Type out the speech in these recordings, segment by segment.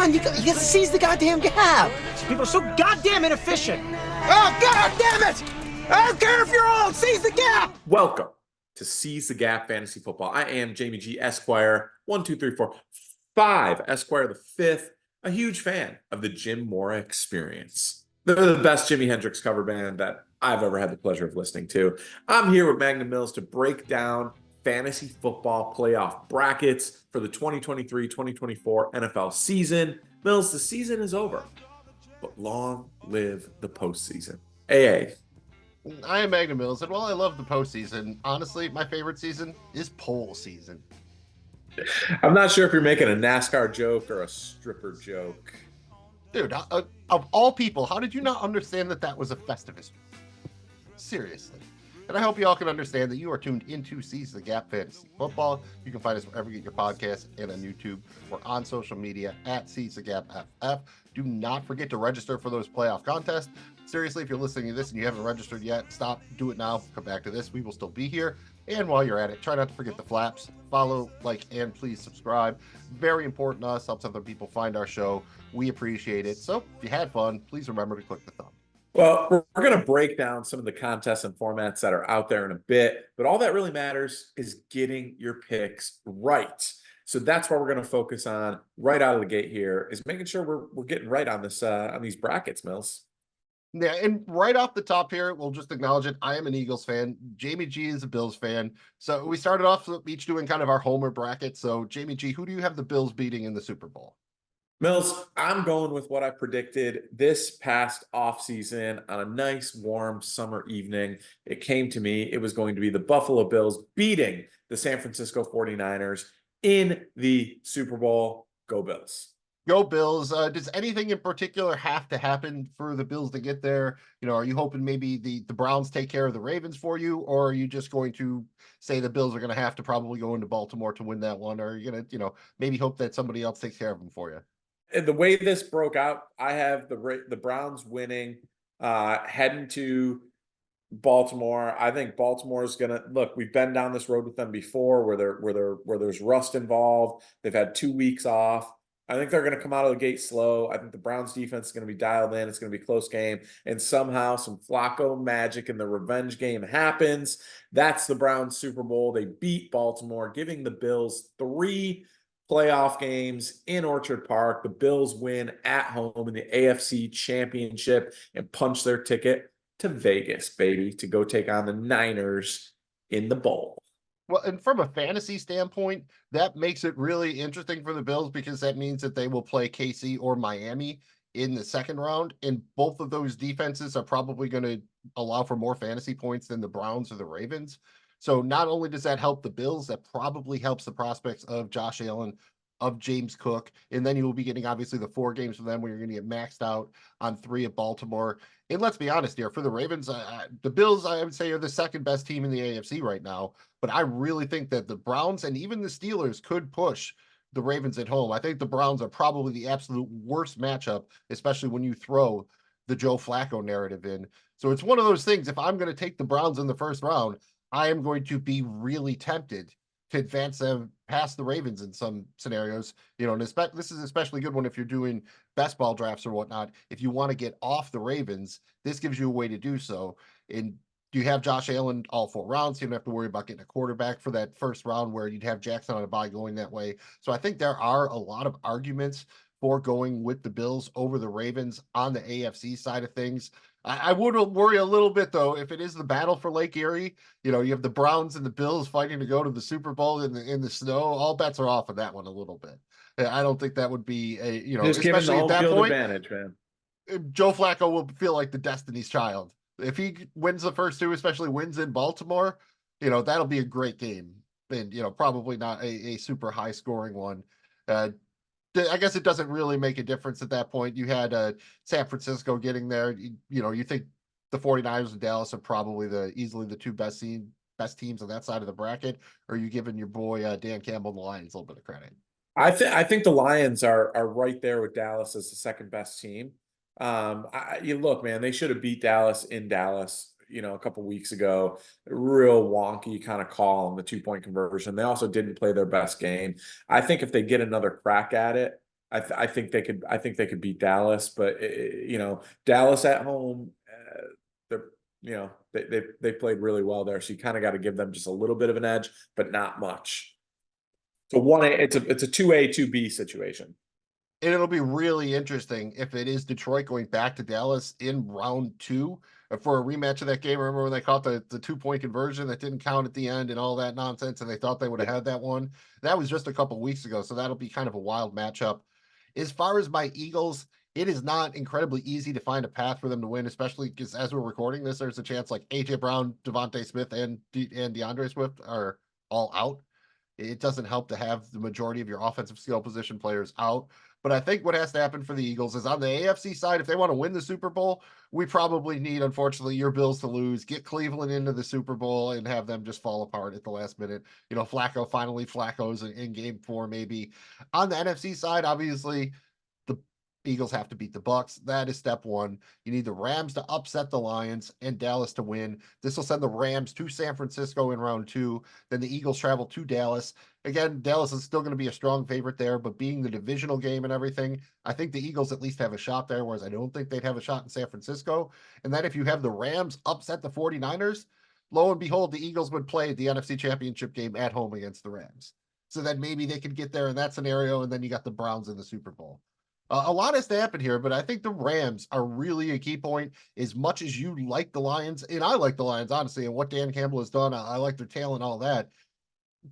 on, you got to seize the goddamn gap. People are so goddamn inefficient. Oh, god damn it! I don't care if you're old, seize the gap! Welcome to Seize the Gap Fantasy Football. I am Jamie G. Esquire, 1, 2, 3, 4, 5, Esquire the fifth, a huge fan of the Jim Mora experience. They're the best Jimi Hendrix cover band that I've ever had the pleasure of listening to. I'm here with Magnum Mills to break down fantasy football playoff brackets for the 2023-2024 NFL season. Mills, the season is over, but long live the postseason. AA. I am Magnum Mills, and while I love the postseason, honestly, my favorite season is pole season. I'm not sure if you're making a NASCAR joke or a stripper joke. Dude, of all people, how did you not understand that that was a Festivus? Seriously. And I hope you all can understand that you are tuned into Seize the Gap Fantasy Football. You can find us wherever you get your podcasts and on YouTube. We're on social media at Seize the Gap FF. Do not forget to register for those playoff contests. Seriously, if you're listening to this and you haven't registered yet, stop, do it now, come back to this. We will still be here. And while you're at it, try not to forget the flaps. Follow, like, and please subscribe. Very important to us. Helps other people find our show. We appreciate it. So if you had fun, please remember to click the thumb. Well, we're going to break down some of the contests and formats that are out there in a bit, but all that really matters is getting your picks right. So that's what we're going to focus on right out of the gate here, is making sure we're getting right on this on these brackets, Mills. Yeah, and right off the top here, we'll just acknowledge it. I am an Eagles fan. Jamie G is a Bills fan. So we started off each doing kind of our homer bracket. So Jamie G, who do you have the Bills beating in the Super Bowl? Mills, I'm going with what I predicted this past offseason on a nice, warm summer evening. It came to me. It was going to be the Buffalo Bills beating the San Francisco 49ers in the Super Bowl. Go Bills. Go Bills. Does anything in particular have to happen for the Bills to get there? You know, are you hoping maybe the Browns take care of the Ravens for you, or are you just going to say the Bills are going to have to probably go into Baltimore to win that one, or are you going to, maybe hope that somebody else takes care of them for you? And the way this broke out, I have the Browns winning, heading to Baltimore. I think Baltimore's gonna look. We've been down this road with them before, where there's rust involved. They've had 2 weeks off. I think they're going to come out of the gate slow. I think the Browns defense is going to be dialed in. It's going to be a close game. And somehow some Flacco magic in the revenge game happens. That's the Browns Super Bowl. They beat Baltimore, giving the Bills 3 playoff games in Orchard Park. The Bills win at home in the AFC Championship and punch their ticket to Vegas, baby, to go take on the Niners in the bowl. Well, and from a fantasy standpoint, that makes it really interesting for the Bills, because that means that they will play KC or Miami in the second round. And both of those defenses are probably going to allow for more fantasy points than the Browns or the Ravens. So not only does that help the Bills, that probably helps the prospects of Josh Allen, of James Cook. And then you will be getting obviously the 4 games for them where you're going to get maxed out on 3 at Baltimore. And let's be honest here, for the Ravens, the Bills, I would say, are the second best team in the AFC right now. But I really think that the Browns and even the Steelers could push the Ravens at home. I think the Browns are probably the absolute worst matchup, especially when you throw the Joe Flacco narrative in. So it's one of those things. If I'm going to take the Browns in the first round, I am going to be really tempted to advance them past the Ravens in some scenarios. And this is especially good one if you're doing best ball drafts or whatnot. If you want to get off the Ravens, this gives you a way to do so. And you have Josh Allen all 4 rounds. You don't have to worry about getting a quarterback for that first round where you'd have Jackson on a bye going that way. So I think there are a lot of arguments for going with the Bills over the Ravens on the AFC side of things. I would worry a little bit, though, if it is the battle for Lake Erie. You have the Browns and the Bills fighting to go to the Super Bowl in the snow. All bets are off on that one a little bit. I don't think that would be just giving the home field advantage, man. Joe Flacco will feel like the Destiny's Child. If he wins the first 2, especially wins in Baltimore, that'll be a great game. And, probably not a super high scoring one. I guess it doesn't really make a difference at that point. You had San Francisco getting there. You think the 49ers and Dallas are probably easily the 2 best teams on that side of the bracket. Or are you giving your boy Dan Campbell and the Lions a little bit of credit? I think the Lions are right there with Dallas as the second best team. You look, man, they should have beat Dallas in Dallas, a couple weeks ago. Real wonky kind of call on the 2-point conversion. They also didn't play their best game. I think if they get another crack at it, I think they could. I think they could beat Dallas, but you know, Dallas at home, they're they played really well there. So you kind of got to give them just a little bit of an edge, but not much. So it's a 2A 2B situation. And it'll be really interesting if it is Detroit going back to Dallas in round 2 for a rematch of that game. Remember when they caught the 2-point conversion that didn't count at the end and all that nonsense, and they thought they would have had that one? That was just a couple weeks ago, so that'll be kind of a wild matchup. As far as my Eagles, it is not incredibly easy to find a path for them to win, especially because as we're recording this, there's a chance like AJ Brown, Devontae Smith, and DeAndre Swift are all out. It doesn't help to have the majority of your offensive skill position players out. But I think what has to happen for the Eagles is on the AFC side, if they want to win the Super Bowl, we probably need, unfortunately, your Bills to lose, get Cleveland into the Super Bowl, and have them just fall apart at the last minute. You know, Flacco's in game 4, maybe. On the NFC side, obviously, the Eagles have to beat the Bucks. That is step 1. You need the Rams to upset the Lions and Dallas to win. This will send the Rams to San Francisco in round 2. Then the Eagles travel to Dallas. Again, Dallas is still going to be a strong favorite there, but being the divisional game and everything, I think the Eagles at least have a shot there, whereas I don't think they'd have a shot in San Francisco. And then if you have the Rams upset the 49ers, lo and behold, the Eagles would play the NFC Championship game at home against the Rams. So then maybe they could get there in that scenario, and then you got the Browns in the Super Bowl. A lot has to happen here, but I think the Rams are really a key point. As much as you like the Lions, and I like the Lions, honestly, and what Dan Campbell has done, I like their talent and all that.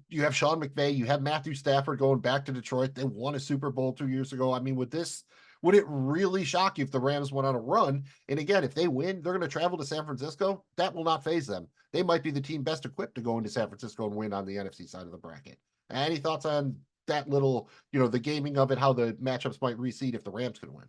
You have Sean McVay, you have Matthew Stafford going back to Detroit. They won a Super Bowl 2 years ago. I mean, would it really shock you if the Rams went on a run? And again, if they win, they're going to travel to San Francisco. That will not faze them. They might be the team best equipped to go into San Francisco and win on the NFC side of the bracket. Any thoughts on that little, the gaming of it, how the matchups might reseed if the Rams could win?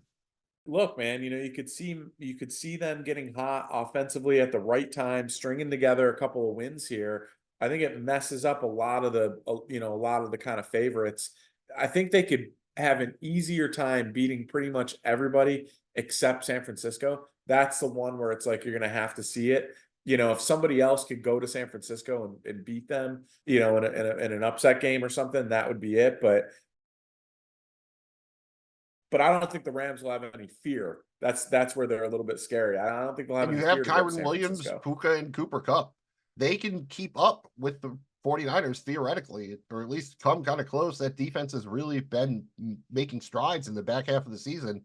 Look, man, you could see them getting hot offensively at the right time, stringing together a couple of wins here. I think it messes up a lot of the kind of favorites. I think they could have an easier time beating pretty much everybody except San Francisco. That's the one where it's like you're going to have to see it. If somebody else could go to San Francisco and beat them, in an upset game or something, that would be it. But I don't think the Rams will have any fear. That's where they're a little bit scary. I don't think they'll have And any you have fear to go to Kyren San Williams, Francisco. Puka, and Cooper Kupp. They can keep up with the 49ers theoretically, or at least come kind of close. That defense has really been making strides in the back half of the season.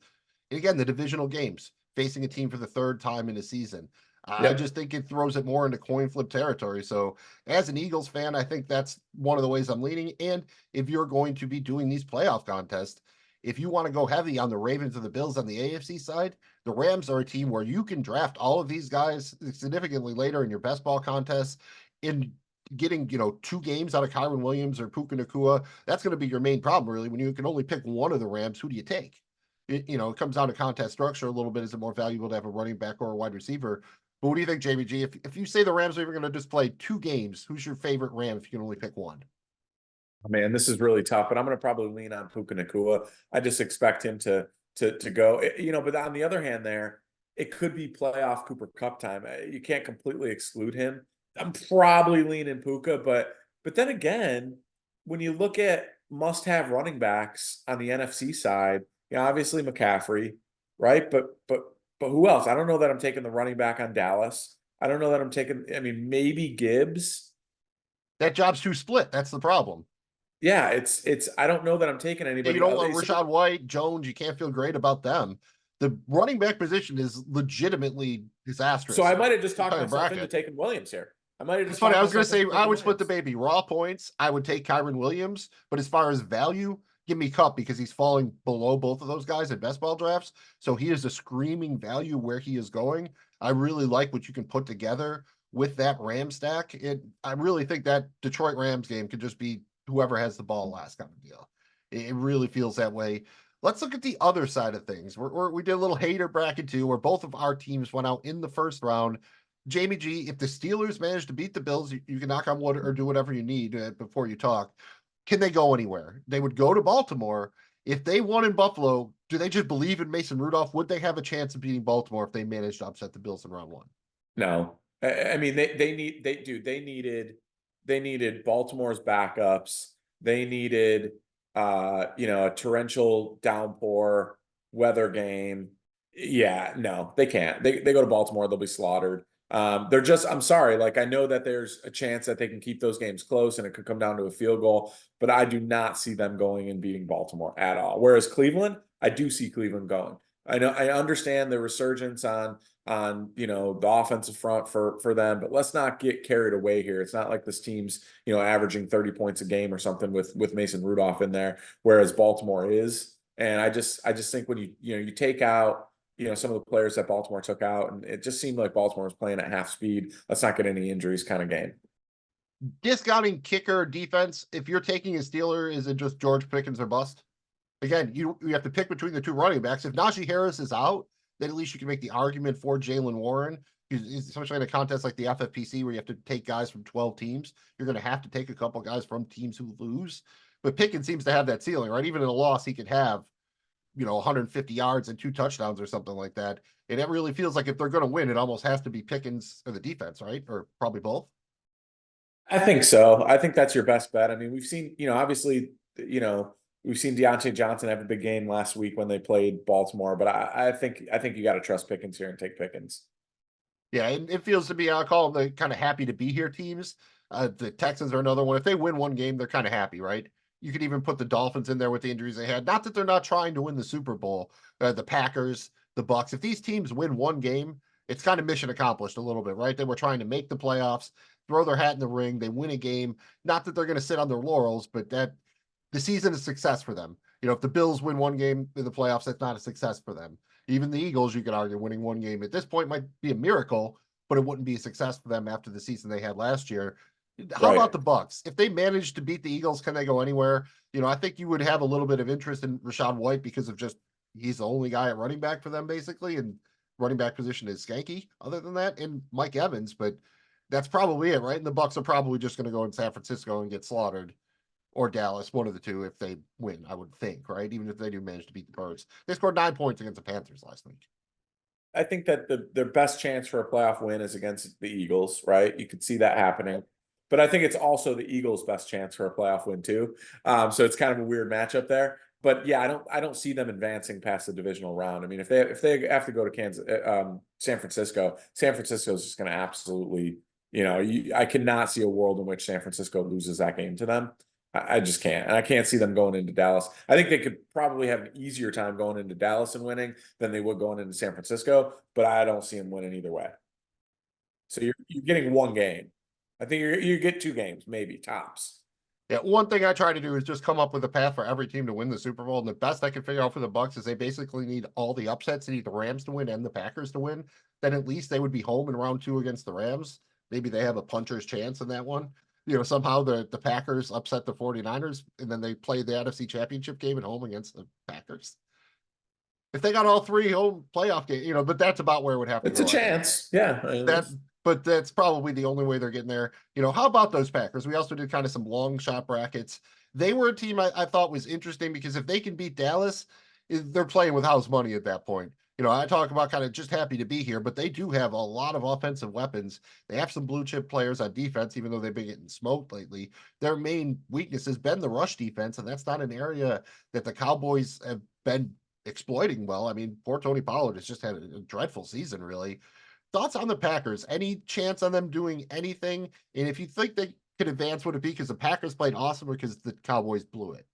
And again, the divisional games, facing a team for the 3rd time in a season. I just think it throws it more into coin flip territory. So as an Eagles fan, I think that's one of the ways I'm leaning. And if you're going to be doing these playoff contests, if you want to go heavy on the Ravens or the Bills on the AFC side, the Rams are a team where you can draft all of these guys significantly later in your best ball contests. In getting, 2 games out of Kyren Williams or Puka Nacua, that's going to be your main problem, really. When you can only pick one of the Rams, who do you take? It comes down to contest structure a little bit. Is it more valuable to have a running back or a wide receiver? But what do you think, Jamie G? If you say the Rams are even going to just play 2 games, who's your favorite Ram if you can only pick one? Man, this is really tough, but I'm going to probably lean on Puka Nacua. I just expect him to go. But on the other hand, it could be playoff Cooper Kupp time. You can't completely exclude him. I'm probably leaning Puka, but then again, when you look at must-have running backs on the NFC side, obviously McCaffrey, right? But who else? I don't know that I'm taking the running back on Dallas. I don't know that I'm taking. I mean, maybe Gibbs. That job's too split. That's the problem. Yeah, it's. I don't know that I'm taking anybody. You don't want Rachaad White, Jones. You can't feel great about them. The running back position is legitimately disastrous. So I might have just talked myself into taking Williams here. I might have just. It's funny. I was going to say I would split the baby. Raw points, I would take Kyren Williams, but as far as value, give me Kupp because he's falling below both of those guys in best ball drafts. So he is a screaming value where he is going. I really like what you can put together with that Ram stack. I really think that Detroit Rams game could just be whoever has the ball last kind of deal. It really feels that way. Let's look at the other side of things. We did a little hater bracket too, where both of our teams went out in the first round. Jamie G, if the Steelers manage to beat the Bills, you can knock on wood or do whatever you need before you talk. Can they go anywhere? They would go to Baltimore. If they won in Buffalo, do they just believe in Mason Rudolph? Would they have a chance of beating Baltimore if they managed to upset the Bills in round 1? No. I mean, they needed Baltimore's backups. They needed a torrential downpour weather game. Yeah, no, they can't. They go to Baltimore, they'll be slaughtered. I'm sorry, like I know that there's a chance that they can keep those games close and it could come down to a field goal, but I do not see them going and beating Baltimore at all. Whereas Cleveland, I do see Cleveland going. I understand the resurgence on the offensive front for them, but let's not get carried away here. It's not like this team's averaging 30 points a game or something with Mason Rudolph in there, whereas Baltimore is. And I just think when you take out some of the players that Baltimore took out, and it just seemed like Baltimore was playing at half speed. Let's not get any injuries kind of game. Discounting kicker defense, if you're taking a Steeler, is it just George Pickens or bust? Again, you have to pick between the two running backs. If Najee Harris is out, then at least you can make the argument for Jaylen Warren. Especially in a contest like the FFPC where you have to take guys from 12 teams. You're going to have to take a couple guys from teams who lose. But Pickens seems to have that ceiling, right? Even in a loss, he could have 150 yards and 2 touchdowns or something like that. And it really feels like if they're going to win, it almost has to be Pickens or the defense, right? Or probably both. I think so. I think that's your best bet. I mean, we've seen, obviously, we've seen Deontay Johnson have a big game last week when they played Baltimore, but I think you got to trust Pickens here and take Pickens. Yeah, and it feels to be, I'll call them the kind of happy to be here teams. The Texans are another one. If they win one game, they're kind of happy, right? You could even put the Dolphins in there with the injuries they had. Not that they're not trying to win the Super Bowl. The Packers, the Bucks. If these teams win one game, it's kind of mission accomplished a little bit, right? They were trying to make the playoffs, throw their hat in the ring. They win a game. Not that they're going to sit on their laurels, but that the season is success for them. If the Bills win one game in the playoffs, that's not a success for them. Even the Eagles, you could argue, winning one game at this point might be a miracle, but it wouldn't be a success for them after the season they had last year. How about the Bucks? If they manage to beat the Eagles, can they go anywhere? I think you would have a little bit of interest in Rachaad White because of just he's the only guy at running back for them basically, and running back position is skanky. Other than that, and Mike Evans, but that's probably it, right? And the Bucks are probably just going to go in San Francisco and get slaughtered, or Dallas, one of the two if they win. I would think, right? Even if they do manage to beat the Birds, they scored 9 points against the Panthers last week. I think that their best chance for a playoff win is against the Eagles, right? You could see that happening. But I think it's also the Eagles' best chance for a playoff win too. So it's kind of a weird matchup there. But yeah, I don't see them advancing past the divisional round. I mean, if they have to go to San Francisco is just going to absolutely, I cannot see a world in which San Francisco loses that game to them. I just can't. And I can't see them going into Dallas. I think they could probably have an easier time going into Dallas and winning than they would going into San Francisco, but I don't see them winning either way. So you're getting one game. I think you get 2 games, maybe tops. Yeah, one thing I try to do is just come up with a path for every team to win the Super Bowl. And the best I can figure out for the Bucks is they basically need all the upsets. They need the Rams to win and the Packers to win. Then at least they would be home in round 2 against the Rams. Maybe they have a puncher's chance in that one. Somehow the Packers upset the 49ers, and then they play the NFC Championship game at home against the Packers. If they got all 3 home playoff games, but that's about where it would have to It's go. a chance. Yeah. But that's probably the only way they're getting there. How about those Packers? We also did kind of some long shot brackets. They were a team I thought was interesting because if they can beat Dallas, they're playing with house money at that point. I talk about kind of just happy to be here, but they do have a lot of offensive weapons. They have some blue chip players on defense, even though they've been getting smoked lately. Their main weakness has been the rush defense, and that's not an area that the Cowboys have been exploiting well. I mean, poor Tony Pollard has just had a dreadful season, really. Thoughts on the Packers? Any chance on them doing anything? And if you think they could advance, would it be because the Packers played awesome or because the Cowboys blew it?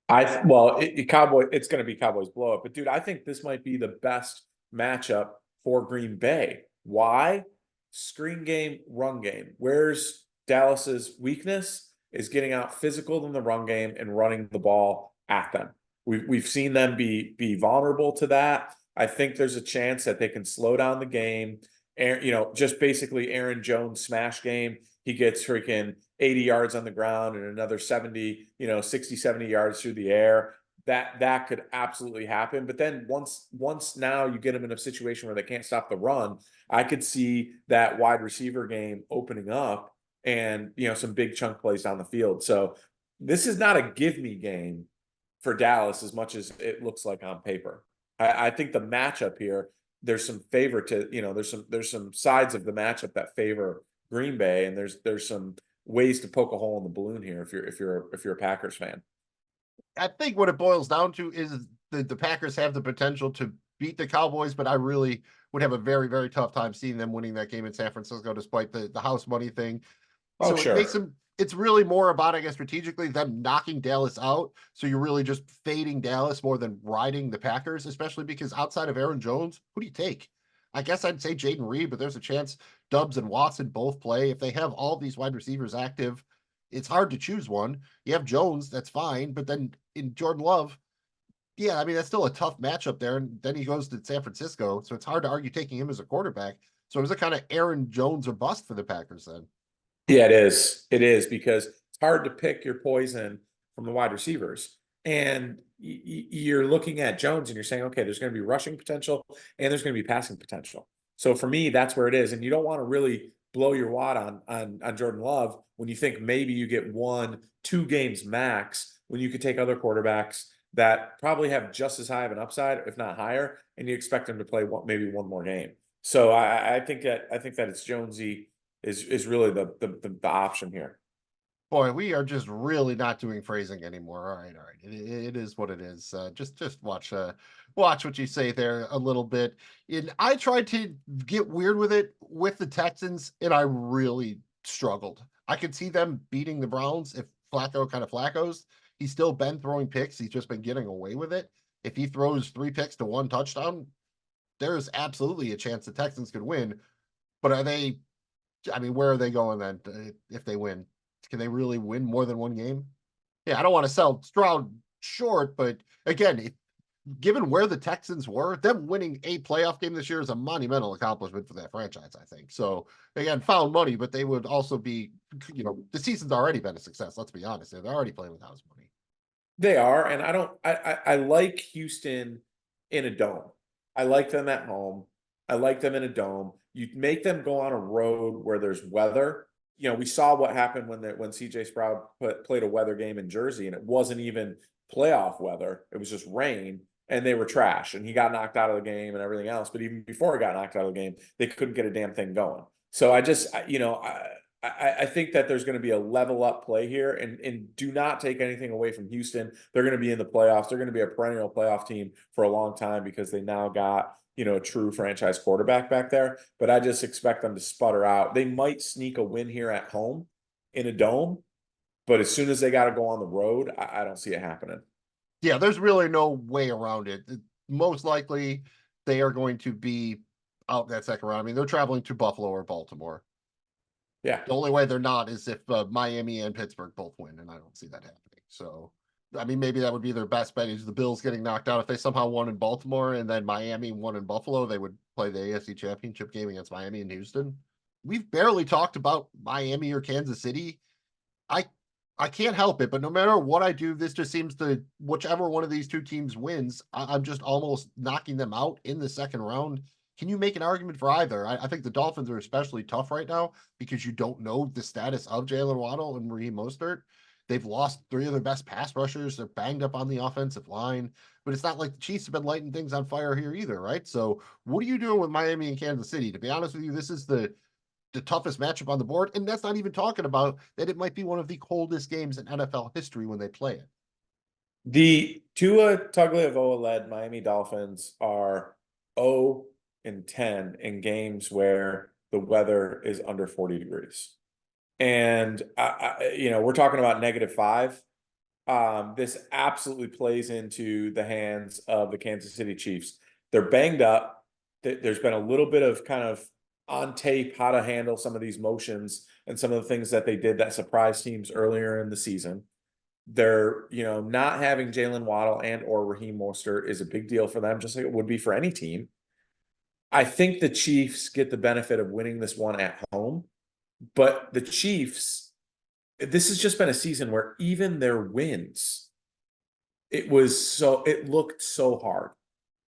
It's going to be Cowboys blow up. But dude, I think this might be the best matchup for Green Bay. Why? Screen game, run game. Where's Dallas's weakness is getting out physical in the run game and running the ball at them. We've seen them be vulnerable to that. I think there's a chance that they can slow down the game. Just basically Aaron Jones smash game. He gets freaking 80 yards on the ground and another 60, 70 yards through the air. That could absolutely happen. But then once now you get them in a situation where they can't stop the run, I could see that wide receiver game opening up and, some big chunk plays down the field. So this is not a give me game for Dallas as much as it looks like on paper. I think the matchup here, there's some favor to, there's some sides of the matchup that favor Green Bay, and there's some ways to poke a hole in the balloon here if you're a Packers fan. I think what it boils down to is the Packers have the potential to beat the Cowboys, but I really would have a very, very tough time seeing them winning that game in San Francisco, despite the house money thing. Oh, So it makes sure. them, it's really more about, I guess, strategically them knocking Dallas out. So you're really just fading Dallas more than riding the Packers, especially because outside of Aaron Jones, who do you take? I guess I'd say Jaden Reed, but there's a chance Dubs and Watson both play. If they have all these wide receivers active, it's hard to choose one. You have Jones, that's fine, but then in Jordan Love, yeah, I mean, that's still a tough matchup there. And then he goes to San Francisco. So it's hard to argue taking him as a quarterback. So it was a kind of Aaron Jones or bust for the Packers then. Yeah, it is. It is because it's hard to pick your poison from the wide receivers. And you're looking at Jones and you're saying, okay, there's going to be rushing potential and there's going to be passing potential. So for me, that's where it is. And you don't want to really blow your wad on Jordan Love when you think maybe you get 1-2 games max, when you could take other quarterbacks that probably have just as high of an upside, if not higher, and you expect them to play maybe one more game. So I think that it's Jonesy is really the option here. Boy, we are just really not doing phrasing anymore. All right, all right. It is what it is. Just watch what you say there a little bit. And I tried to get weird with it with the Texans, and I really struggled. I could see them beating the Browns if Flacco kind of Flacco's. He's still been throwing picks. He's just been getting away with it. If he throws 3 picks to 1 touchdown, there's absolutely a chance the Texans could win. But are they? I mean, where are they going then if they win? Can they really win more than 1 game? Yeah, I don't want to sell Stroud short, but again, given where the Texans were, them winning a playoff game this year is a monumental accomplishment for that franchise, I think. So again, found money, but they would also be, the season's already been a success. Let's be honest. They're already playing with house money. They are, and I like Houston in a dome. I like them at home. I like them in a dome. You make them go on a road where there's weather. We saw what happened when CJ Stroud played a weather game in Jersey, and it wasn't even playoff weather. It was just rain, and they were trash, and he got knocked out of the game and everything else. But even before he got knocked out of the game, they couldn't get a damn thing going. So I think that there's going to be a level up play here, and do not take anything away from Houston. They're going to be in the playoffs. They're going to be a perennial playoff team for a long time because they now got, a true franchise quarterback back there. But I just expect them to sputter out. They might sneak a win here at home in a dome, but as soon as they got to go on the road, I don't see it happening. Yeah, there's really no way around it. Most likely they are going to be out that second round. I mean, they're traveling to Buffalo or Baltimore. Yeah. The only way they're not is if Miami and Pittsburgh both win, and I don't see that happening. So, I mean, maybe that would be their best bet is the Bills getting knocked out. If they somehow won in Baltimore and then Miami won in Buffalo, they would play the AFC Championship game against Miami and Houston. We've barely talked about Miami or Kansas City. I can't help it, but no matter what I do, this just seems to, whichever one of these 2 teams wins, I'm just almost knocking them out in the second round. Can you make an argument for either? I think the Dolphins are especially tough right now because you don't know the status of Jalen Waddle and Raheem Mostert. They've lost 3 of their best pass rushers. They're banged up on the offensive line, but it's not like the Chiefs have been lighting things on fire here either, right? So what are you doing with Miami and Kansas City? To be honest with you, this is the toughest matchup on the board, and that's not even talking about that it might be one of the coldest games in NFL history when they play it. The Tua Tagovailoa-led Miami Dolphins are 0-10 in games where the weather is under 40 degrees. And, we're talking about -5. This absolutely plays into the hands of the Kansas City Chiefs. They're banged up. There's been a little bit of kind of on tape how to handle some of these motions and some of the things that they did that surprised teams earlier in the season. They're, not having Jalen Waddle and or Raheem Mostert is a big deal for them, just like it would be for any team. I think the Chiefs get the benefit of winning this one at home, but the Chiefs, this has just been a season where even their wins, it looked so hard.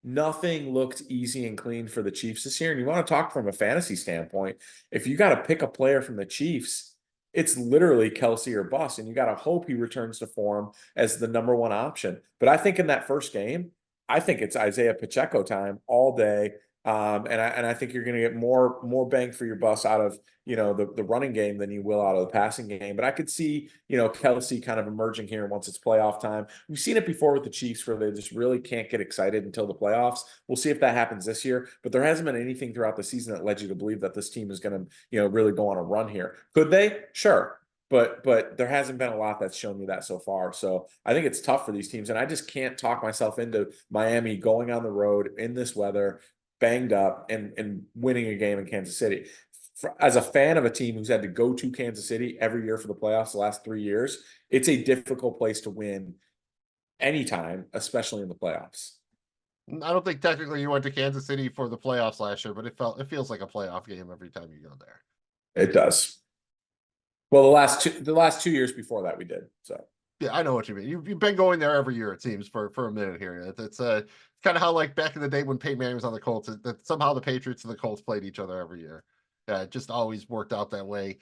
Nothing looked easy and clean for the Chiefs this year. And you want to talk from a fantasy standpoint, if you got to pick a player from the Chiefs, it's literally Kelsey or bust, and you got to hope he returns to form as the number 1 option. But I think in that first game, I think it's Isaiah Pacheco time all day. And I think you're going to get more bang for your buck out of, the running game than you will out of the passing game. But I could see, Kelsey kind of emerging here once it's playoff time. We've seen it before with the Chiefs where they just really can't get excited until the playoffs. We'll see if that happens this year. But there hasn't been anything throughout the season that led you to believe that this team is going to, really go on a run here. Could they? Sure. But there hasn't been a lot that's shown me that so far. So I think it's tough for these teams. And I just can't talk myself into Miami going on the road in this weather, banged up, and winning a game in Kansas City. As a fan of a team who's had to go to Kansas City every year for the playoffs the last 3 years, it's a difficult place to win anytime, especially in the playoffs. I don't think technically you went to Kansas City for the playoffs last year, but it feels like a playoff game every time you go there. It does. Well, the last 2 years before that we did. So yeah, I know what you mean. You've been going there every year, it seems, for a minute here. It's kind of how, like, back in the day when Peyton Manning was on the Colts, that somehow the Patriots and the Colts played each other every year. It just always worked out that way.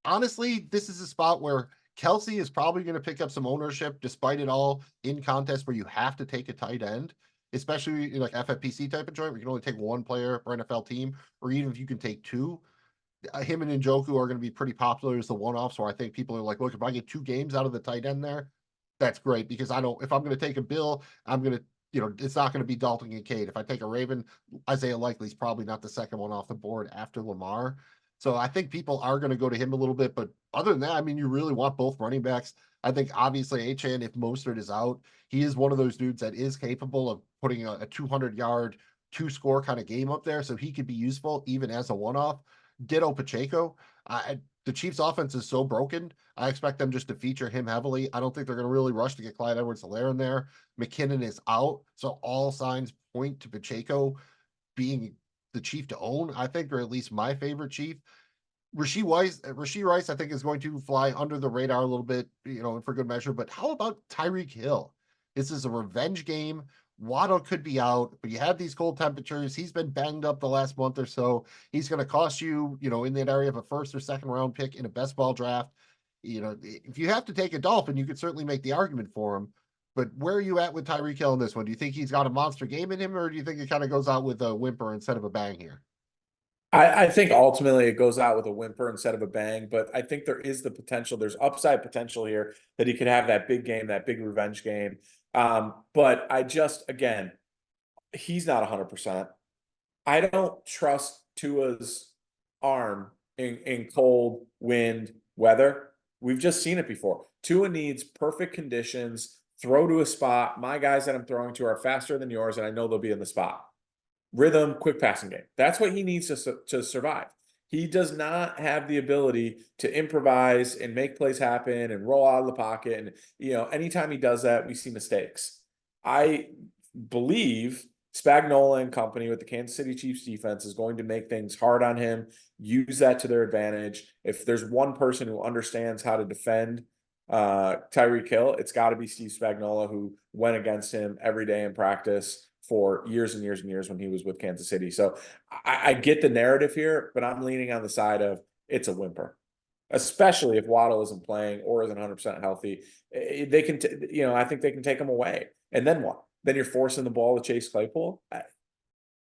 Honestly, this is a spot where Kelsey is probably going to pick up some ownership, despite it all, in contests where you have to take a tight end, especially in like FFPC type of joint where you can only take one player per NFL team, or even if you can take two. Him and Njoku are going to be pretty popular as the one-off. So I think people are like, look, if I get 2 games out of the tight end there, that's great, because if I'm going to take a Bill, I'm going to, it's not going to be Dalton and Cade. If I take a Raven, Isaiah Likely's probably not the second one off the board after Lamar. So I think people are going to go to him a little bit. But other than that, I mean, you really want both running backs. I think obviously Achane, if Mostert is out, he is one of those dudes that is capable of putting a 200-yard, 2-score kind of game up there. So he could be useful even as a one-off. Ditto Pacheco. The Chiefs' offense is so broken. I expect them just to feature him heavily. I don't think they're going to really rush to get Clyde Edwards-Helaire in there. McKinnon is out, so all signs point to Pacheco being the Chief to own, I think, or at least my favorite Chief. Rashee Rice, I think, is going to fly under the radar a little bit, for good measure. But how about Tyreek Hill? This is a revenge game. Waddle could be out, but you have these cold temperatures. He's been banged up the last month or so. He's going to cost you, in that area of a first or second round pick in a best ball draft. If you have to take a Dolphin, you could certainly make the argument for him. But where are you at with Tyreek Hill in this one? Do you think he's got a monster game in him, or do you think it kind of goes out with a whimper instead of a bang here? I think ultimately it goes out with a whimper instead of a bang, but I think there is the potential. There's upside potential here that he could have that big game, that big revenge game. But again, he's not 100%. I don't trust Tua's arm in cold wind weather. We've just seen it before. Tua needs perfect conditions, throw to a spot. My guys that I'm throwing to are faster than yours, and I know they'll be in the spot. Rhythm, quick passing game. That's what he needs to survive. He does not have the ability to improvise and make plays happen and roll out of the pocket. And, anytime he does that, we see mistakes. I believe Spagnuolo and company with the Kansas City Chiefs defense is going to make things hard on him, use that to their advantage. If there's one person who understands how to defend Tyreek Hill, it's got to be Steve Spagnuolo, who went against him every day in practice for years and years and years when he was with Kansas City. So I get the narrative here, but I'm leaning on the side of it's a whimper, especially if Waddle isn't playing or isn't 100% healthy. They can, I think they can take him away. And then what? Then you're forcing the ball to Chase Claypool.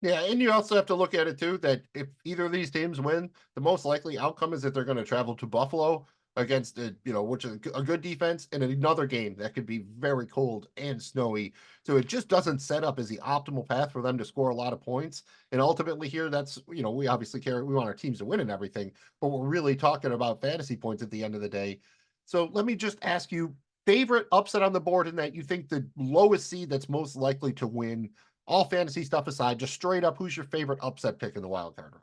Yeah, and you also have to look at it too, that if either of these teams win, the most likely outcome is that they're going to travel to Buffalo against which is a good defense, and another game that could be very cold and snowy. So it just doesn't set up as the optimal path for them to score a lot of points. And ultimately here, that's, we obviously we want our teams to win and everything, but we're really talking about fantasy points at the end of the day. So let me just ask you, favorite upset on the board in that you think the lowest seed that's most likely to win, all fantasy stuff aside, just straight up, who's your favorite upset pick in the wild card round?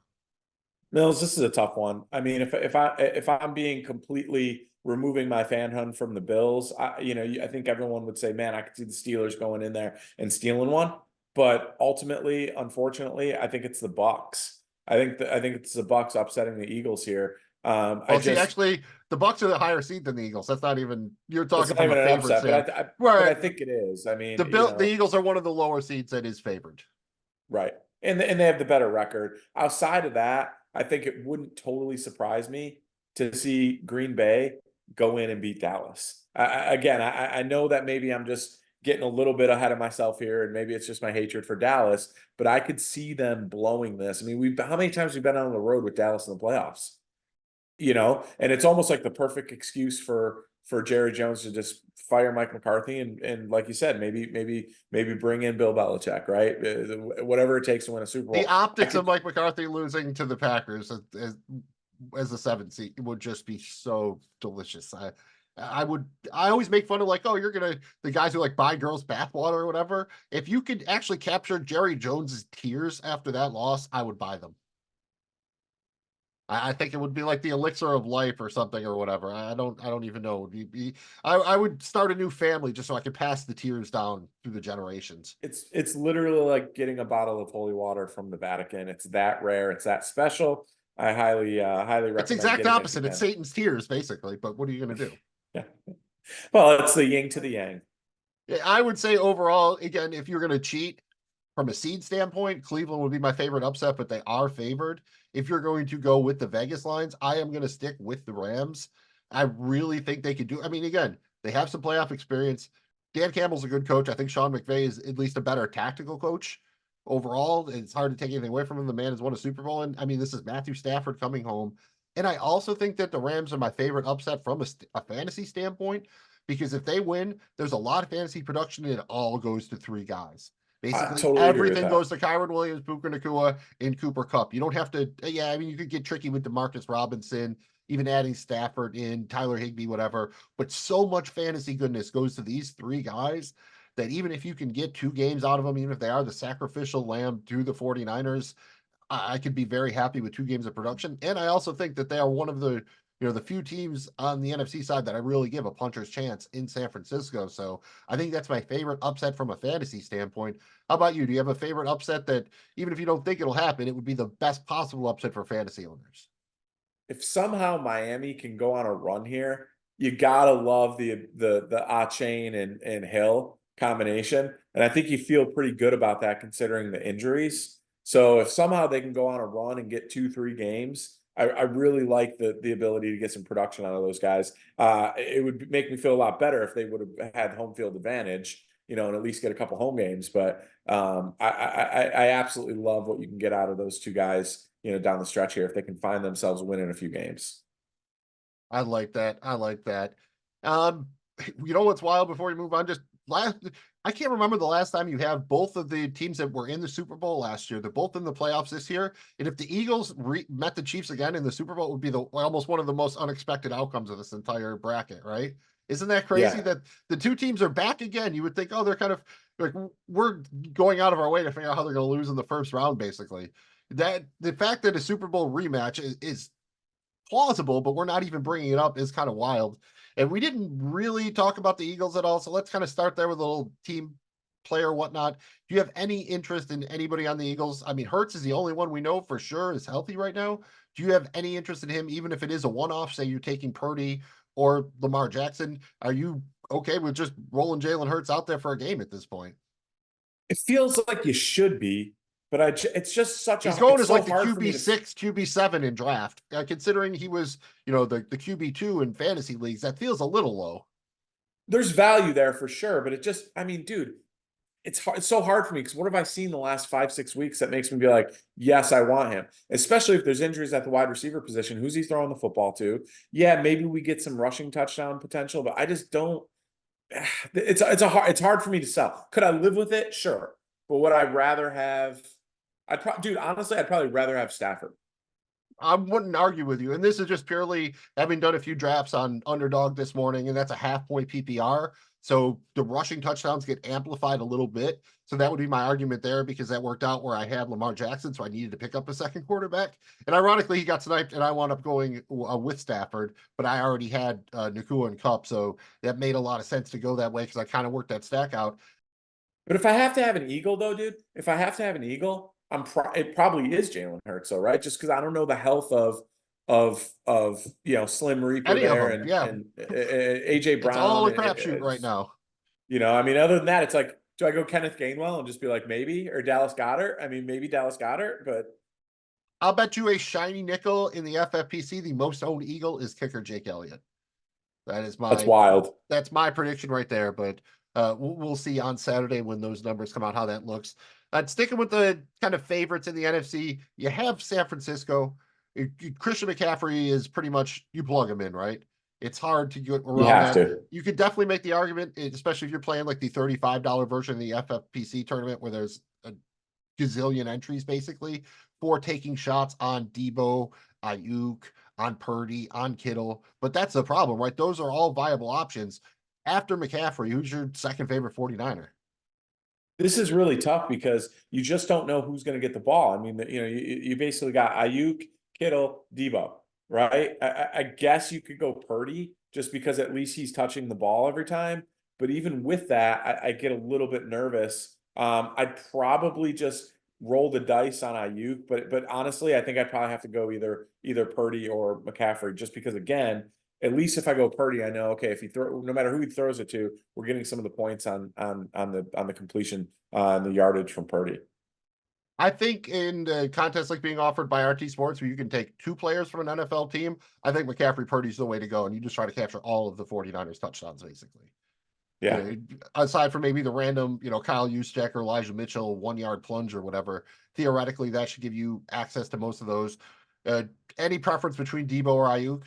Mills, this is a tough one. I mean, if I'm being completely removing my fan hunt from the Bills, I think everyone would say, man, I could see the Steelers going in there and stealing one. But ultimately, unfortunately, I think it's the Bucks. I think it's the Bucks upsetting the Eagles here. Actually, the Bucks are the higher seed than the Eagles. That's not even, you're talking from a favorite upset, set. But I think it is. I mean, the Eagles are one of the lower seeds that is favored. Right. And they have the better record. Outside of that, I think it wouldn't totally surprise me to see Green Bay go in and beat Dallas. I know that maybe I'm just, getting a little bit ahead of myself here, and maybe it's just my hatred for Dallas, but I could see them blowing this. I mean, how many times we've been on the road with Dallas in the playoffs? And it's almost like the perfect excuse for Jerry Jones to just fire Mike McCarthy and like you said, maybe bring in Bill Belichick, right? Whatever it takes to win a Super Bowl. The optics of Mike McCarthy losing to the Packers as a 7th seed would just be so delicious. I always make fun of like, oh, the guys who like buy girls bathwater or whatever. If you could actually capture Jerry Jones's tears after that loss, I would buy them. I think it would be like the elixir of life or something or whatever. I don't even know. I would start a new family just so I could pass the tears down through the generations. It's literally like getting a bottle of holy water from the Vatican. It's that rare. It's that special. I highly recommend. It's exact opposite. It's Satan's tears, basically. But what are you going to do? Yeah. Well, it's the yin to the yang. I would say overall, again, if you're going to cheat from a seed standpoint, Cleveland would be my favorite upset, but they are favored. If you're going to go with the Vegas lines, I am going to stick with the Rams. I really think they could do. I mean, again, they have some playoff experience. Dan Campbell's a good coach. I think Sean McVay is at least a better tactical coach overall. It's hard to take anything away from him. The man has won a Super Bowl. And I mean, this is Matthew Stafford coming home. And I also think that the Rams are my favorite upset from a fantasy standpoint, because if they win, there's a lot of fantasy production and it all goes to 3 guys. Basically, totally everything goes to Kyron Williams, Puka Nacua, and Cooper Kupp. You don't have to, I mean, you could get tricky with DeMarcus Robinson, even adding Stafford in, Tyler Higbee, whatever. But so much fantasy goodness goes to these 3 guys that even if you can get 2 games out of them, even if they are the sacrificial lamb to the 49ers, I could be very happy with 2 games of production. And I also think that they are one of the the few teams on the NFC side that I really give a puncher's chance in San Francisco. So I think that's my favorite upset from a fantasy standpoint. How about you? Do you have a favorite upset that even if you don't think it'll happen, it would be the best possible upset for fantasy owners? If somehow Miami can go on a run here, you gotta love the A-Chain and Hill combination. And I think you feel pretty good about that considering the injuries. So if somehow they can go on a run and get 2-3 games, I really like the ability to get some production out of those guys. It would make me feel a lot better if they would have had home field advantage, and at least get a couple home games. But I absolutely love what you can get out of those 2 guys, down the stretch here if they can find themselves winning a few games. I like that. I like that. What's wild before we move on? I can't remember the last time you have both of the teams that were in the Super Bowl last year. They're both in the playoffs this year. And if the Eagles met the Chiefs again in the Super Bowl, it would be almost one of the most unexpected outcomes of this entire bracket, right? Isn't that crazy that the 2 teams are back again? You would think, oh, they're kind of like, we're going out of our way to figure out how they're going to lose in the first round, basically. That the fact that a Super Bowl rematch is plausible, but we're not even bringing it up is kind of wild. And we didn't really talk about the Eagles at all. So let's kind of start there with a little team player, whatnot. Do you have any interest in anybody on the Eagles? I mean, Hurts is the only one we know for sure is healthy right now. Do you have any interest in him, even if it is a one-off, say you're taking Purdy or Lamar Jackson? Are you okay with just rolling Jalen Hurts out there for a game at this point? It feels like you should be, but it's just such He's going as like the QB6, QB7 in draft. Considering he was, the QB2 in fantasy leagues, that feels a little low. There's value there for sure, but it just, I mean, dude, it's hard. It's so hard for me because what have I seen the last 5-6 weeks that makes me be like, yes, I want him. Especially if there's injuries at the wide receiver position. Who's he throwing the football to? Yeah, maybe we get some rushing touchdown potential, but I just don't. It's hard for me to sell. Could I live with it? Sure, but would I rather have? Honestly, I'd probably rather have Stafford. I wouldn't argue with you. And this is just purely having done a few drafts on Underdog this morning, and that's a half-point PPR. So the rushing touchdowns get amplified a little bit. So that would be my argument there, because that worked out where I had Lamar Jackson, so I needed to pick up a second quarterback. And ironically, he got sniped, and I wound up going with Stafford, but I already had Nacua and Kupp, so that made a lot of sense to go that way because I kind of worked that stack out. But if I have to have an Eagle, though, dude, it probably is Jalen Hurts, though, right? Just because I don't know the health of Slim Reaper there and AJ Brown. It's all a crapshoot right now. I mean, other than that, it's like, do I go Kenneth Gainwell and just be like maybe, or Dallas Goedert? I mean, maybe Dallas Goedert, but I'll bet you a shiny nickel in the FFPC. The most owned Eagle is kicker Jake Elliott. That's wild. That's my prediction right there. But We'll see on Saturday when those numbers come out how that looks. Sticking with the kind of favorites in the NFC, you have San Francisco. Christian McCaffrey is pretty much, you plug him in, right? It's hard to get You around have that. to. You could definitely make the argument, especially if you're playing like the $35 version of the FFPC tournament where there's a gazillion entries basically, for taking shots on Debo, Ayuk, on Purdy, on Kittle. But that's the problem, right? Those are all viable options. After McCaffrey, who's your second favorite 49er? This is really tough because you just don't know who's going to get the ball. I mean, you basically got Ayuk, Kittle, Debo, right? I guess you could go Purdy just because at least he's touching the ball every time. But even with that, I get a little bit nervous. I'd probably just roll the dice on Ayuk, but honestly, I think I'd probably have to go either Purdy or McCaffrey, just because again, at least if I go Purdy, I know, okay, if he no matter who he throws it to, we're getting some of the points on the completion and the yardage from Purdy. I think in contests like being offered by RT Sports, where you can take two players from an NFL team, I think McCaffrey Purdy's the way to go, and you just try to capture all of the 49ers touchdowns, basically. Yeah. Aside from maybe the random, Kyle Juszczyk or Elijah Mitchell 1-yard plunge or whatever, theoretically that should give you access to most of those. Any preference between Debo or Ayuk?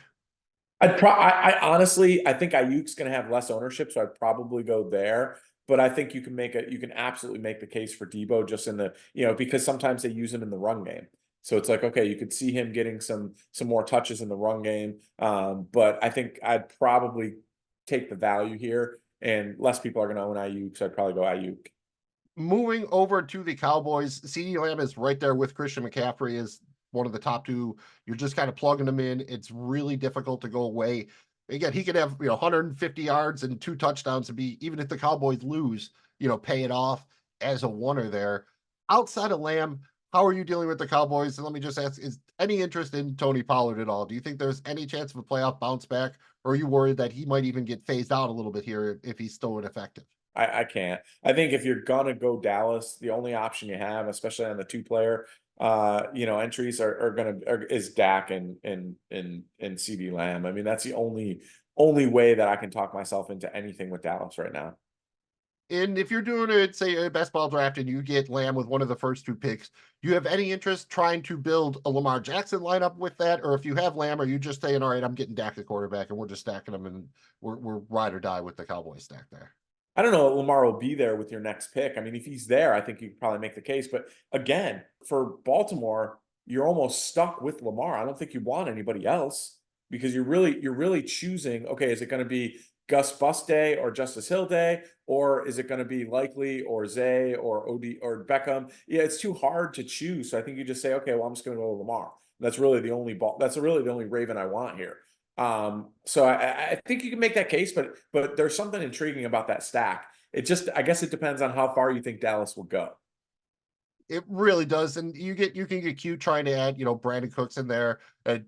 I honestly, I think Ayuk's going to have less ownership, so I'd probably go there. But I think you can absolutely make the case for Debo just in the, because sometimes they use him in the run game. So it's like, okay, you could see him getting some more touches in the run game. But I think I'd probably take the value here, and less people are going to own Ayuk, so I'd probably go Ayuk. Moving over to the Cowboys, CeeDee Lamb is right there with Christian McCaffrey as one of the top two. You're just kind of plugging them in. It's really difficult to go away. Again, he could have 150 yards and 2 touchdowns to be, even if the Cowboys lose, pay it off as a oneer there. Outside of Lamb, how are you dealing with the Cowboys? And let me just ask, is any interest in Tony Pollard at all? Do you think there's any chance of a playoff bounce back? Or are you worried that he might even get phased out a little bit here if he's still ineffective? I can't. I think if you're gonna go Dallas, the only option you have, especially on the 2-player entries is Dak and CeeDee Lamb. I mean, that's the only way that I can talk myself into anything with Dallas right now. And if you're doing say a best ball draft and you get Lamb with one of the first 2 picks, do you have any interest trying to build a Lamar Jackson lineup with that? Or if you have Lamb, are you just saying, all right, I'm getting Dak the quarterback and we're just stacking them and we're ride or die with the Cowboys stack there? I don't know if Lamar will be there with your next pick. I mean, if he's there, I think you could probably make the case. But again, for Baltimore, you're almost stuck with Lamar. I don't think you want anybody else because you're really choosing, okay, is it going to be Gus Bus Day or Justice Hill Day, or is it going to be Likely or Zay or OD or Beckham? Yeah, it's too hard to choose. So I think you just say, okay, well, I'm just going to go with Lamar. That's really the only That's really the only Raven I want here. So I think you can make that case, but there's something intriguing about that stack. I guess it depends on how far you think Dallas will go. It really does, and you can get cute trying to add, Brandon Cooks in there.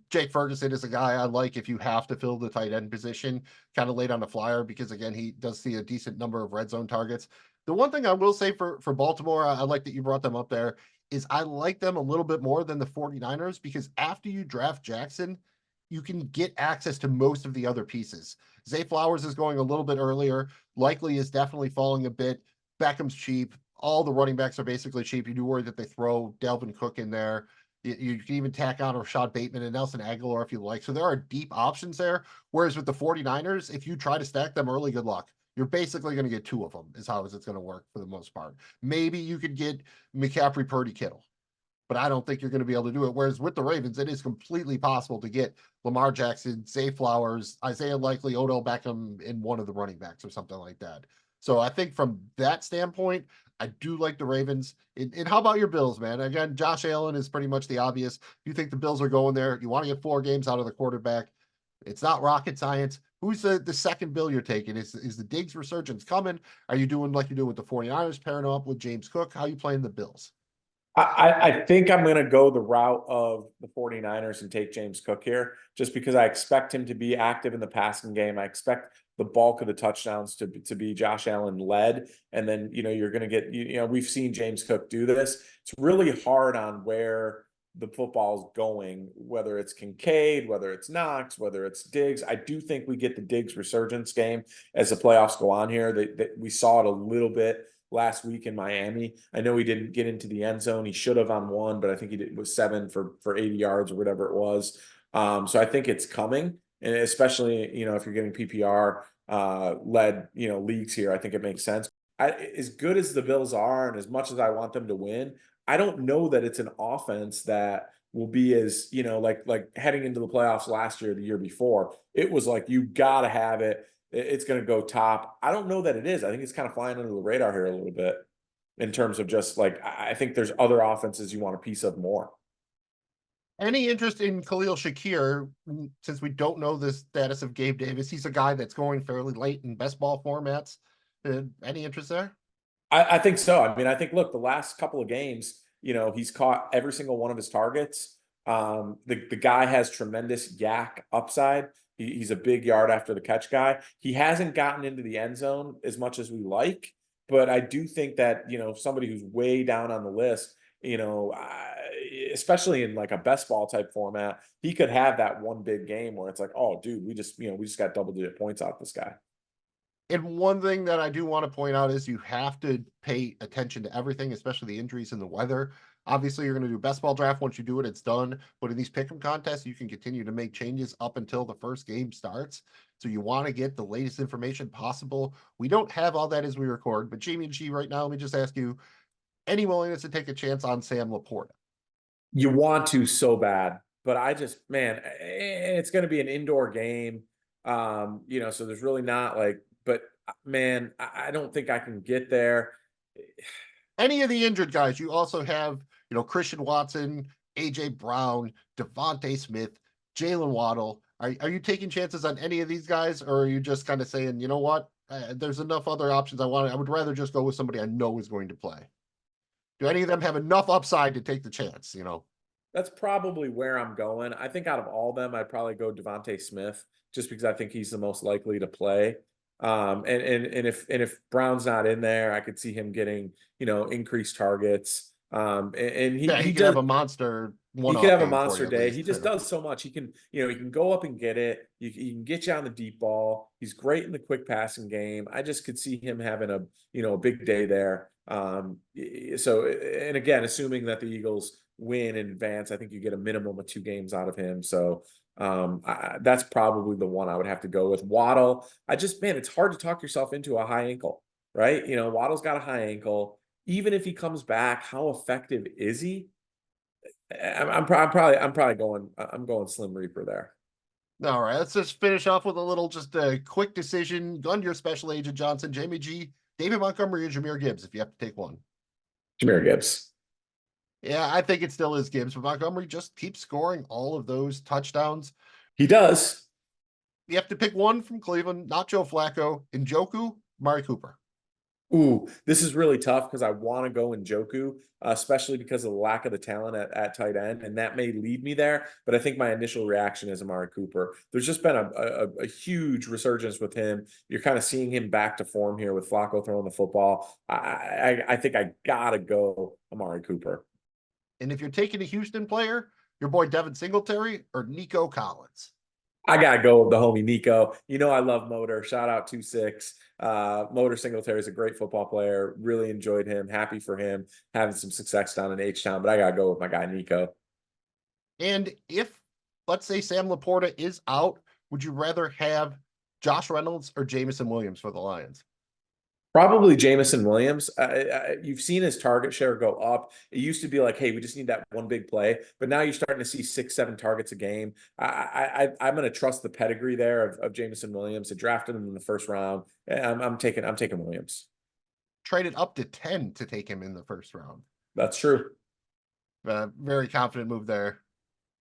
Jake Ferguson is a guy I like if you have to fill the tight end position, kind of late on the flyer, because again, he does see a decent number of red zone targets. The one thing I will say for Baltimore, I like that you brought them up there, is I like them a little bit more than the 49ers, because after you draft Jackson, you can get access to most of the other pieces. Zay Flowers is going a little bit earlier. Likely is definitely falling a bit. Beckham's cheap. All the running backs are basically cheap. You do worry that they throw Delvin Cook in there. You can even tack on Rashad Bateman and Nelson Aguilar if you like. So there are deep options there. Whereas with the 49ers, if you try to stack them early, good luck. You're basically going to get 2 of them is how it's going to work for the most part. Maybe you could get McCaffrey, Purdy, Kittle, but I don't think you're going to be able to do it. Whereas with the Ravens, it is completely possible to get Lamar Jackson, Zay Flowers, Isaiah Likely, Odell Beckham in one of the running backs or something like that. So I think from that standpoint, I do like the Ravens. And how about your Bills, man? Again, Josh Allen is pretty much the obvious. You think the Bills are going there. You want to get 4 games out of the quarterback. It's not rocket science. Who's the second Bill you're taking? Is the Diggs resurgence coming? Are you doing like you do with the 49ers, pairing up with James Cook? How are you playing the Bills? I think I'm going to go the route of the 49ers and take James Cook here, just because I expect him to be active in the passing game. I expect the bulk of the touchdowns to be Josh Allen led. And then, you're going to get, we've seen James Cook do this. It's really hard on where the football's going, whether it's Kincaid, whether it's Knox, whether it's Diggs. I do think we get the Diggs resurgence game as the playoffs go on here. We saw it a little bit last week in Miami. I know he didn't get into the end zone. He should have on one, but I think he was 7 for 80 yards or whatever it was. So I think it's coming, and especially, if you're getting PPR led, leagues here, I think it makes sense. As good as the Bills are, and as much as I want them to win, I don't know that it's an offense that will be as, like heading into the playoffs last year, the year before, it was like, you got to have it. It's going to go top. I don't know that it is. I think it's kind of flying under the radar here a little bit in terms of just like, I think there's other offenses you want a piece of more. Any interest in Khalil Shakir, since we don't know the status of Gabe Davis? He's a guy that's going fairly late in best ball formats. Any interest there? I think so. I mean, I think, look, the last couple of games, he's caught every single one of his targets. The guy has tremendous yak upside. He's a big yard after the catch guy. He hasn't gotten into the end zone as much as we like, but I do think that, somebody who's way down on the list, especially in like a best ball type format, he could have that one big game where it's like, oh, dude, we just got double digit points off this guy. And one thing that I do want to point out is you have to pay attention to everything, especially the injuries and the weather. Obviously, you're going to do best ball draft. Once you do it, it's done. But in these pick'em contests, you can continue to make changes up until the first game starts. So you want to get the latest information possible. We don't have all that as we record, but Jamie and G right now, let me just ask you, any willingness to take a chance on Sam Laporta? You want to so bad, but I just, man, it's going to be an indoor game. So there's really not like, but man, I don't think I can get there. Any of the injured guys, you also have, Christian Watson, AJ Brown, Devontae Smith, Jalen Waddle. Are you taking chances on any of these guys, or are you just kind of saying, you know what, there's enough other options I would rather just go with somebody I know is going to play? Do any of them have enough upside to take the chance, That's probably where I'm going. I think out of all of them, I'd probably go Devontae Smith, just because I think he's the most likely to play. And if Brown's not in there, I could see him getting, increased targets. And he could have a monster he could have a monster day. He just does so much. He can go up and get it. He can get you on the deep ball. He's great in the quick passing game. I just could see him having a big day there. So, and again, assuming that the Eagles win in advance, I think you get a minimum of 2 games out of him. So that's probably the one I would have to go with. Waddle, it's hard to talk yourself into a high ankle, right? Waddle's got a high ankle. Even if he comes back, how effective is he? I'm probably going Slim Reaper there. All right, let's just finish off with just a quick decision. Gun your special agent Johnson, Jamie G, David Montgomery, or Jahmyr Gibbs, if you have to take one. Jahmyr Gibbs. Yeah, I think it still is Gibbs, but Montgomery just keeps scoring all of those touchdowns. He does. You have to pick one from Cleveland, not Joe Flacco. Njoku, Amari Cooper. Ooh, this is really tough because I want to go Njoku, especially because of the lack of the talent at tight end, and that may lead me there. But I think my initial reaction is Amari Cooper. There's just been a huge resurgence with him. You're kind of seeing him back to form here with Flacco throwing the football. I think I gotta go Amari Cooper. And if you're taking a Houston player, your boy Devin Singletary or Nico Collins? I gotta go with the homie Nico. I love Motor. Shout out 2-6. Motor Singletary is a great football player. Really enjoyed him. Happy for him having some success down in H-Town. But I gotta go with my guy Nico. And if, let's say, Sam Laporta is out, would you rather have Josh Reynolds or Jameson Williams for the Lions? Probably Jameson Williams. You've seen his target share go up. It used to be like, hey, we just need that one big play. But now you're starting to see 6-7 targets a game. I'm going to trust the pedigree there of Jameson Williams. I drafted him in the first round. I'm taking Williams. Traded up to 10 to take him in the first round. That's true. Very confident move there.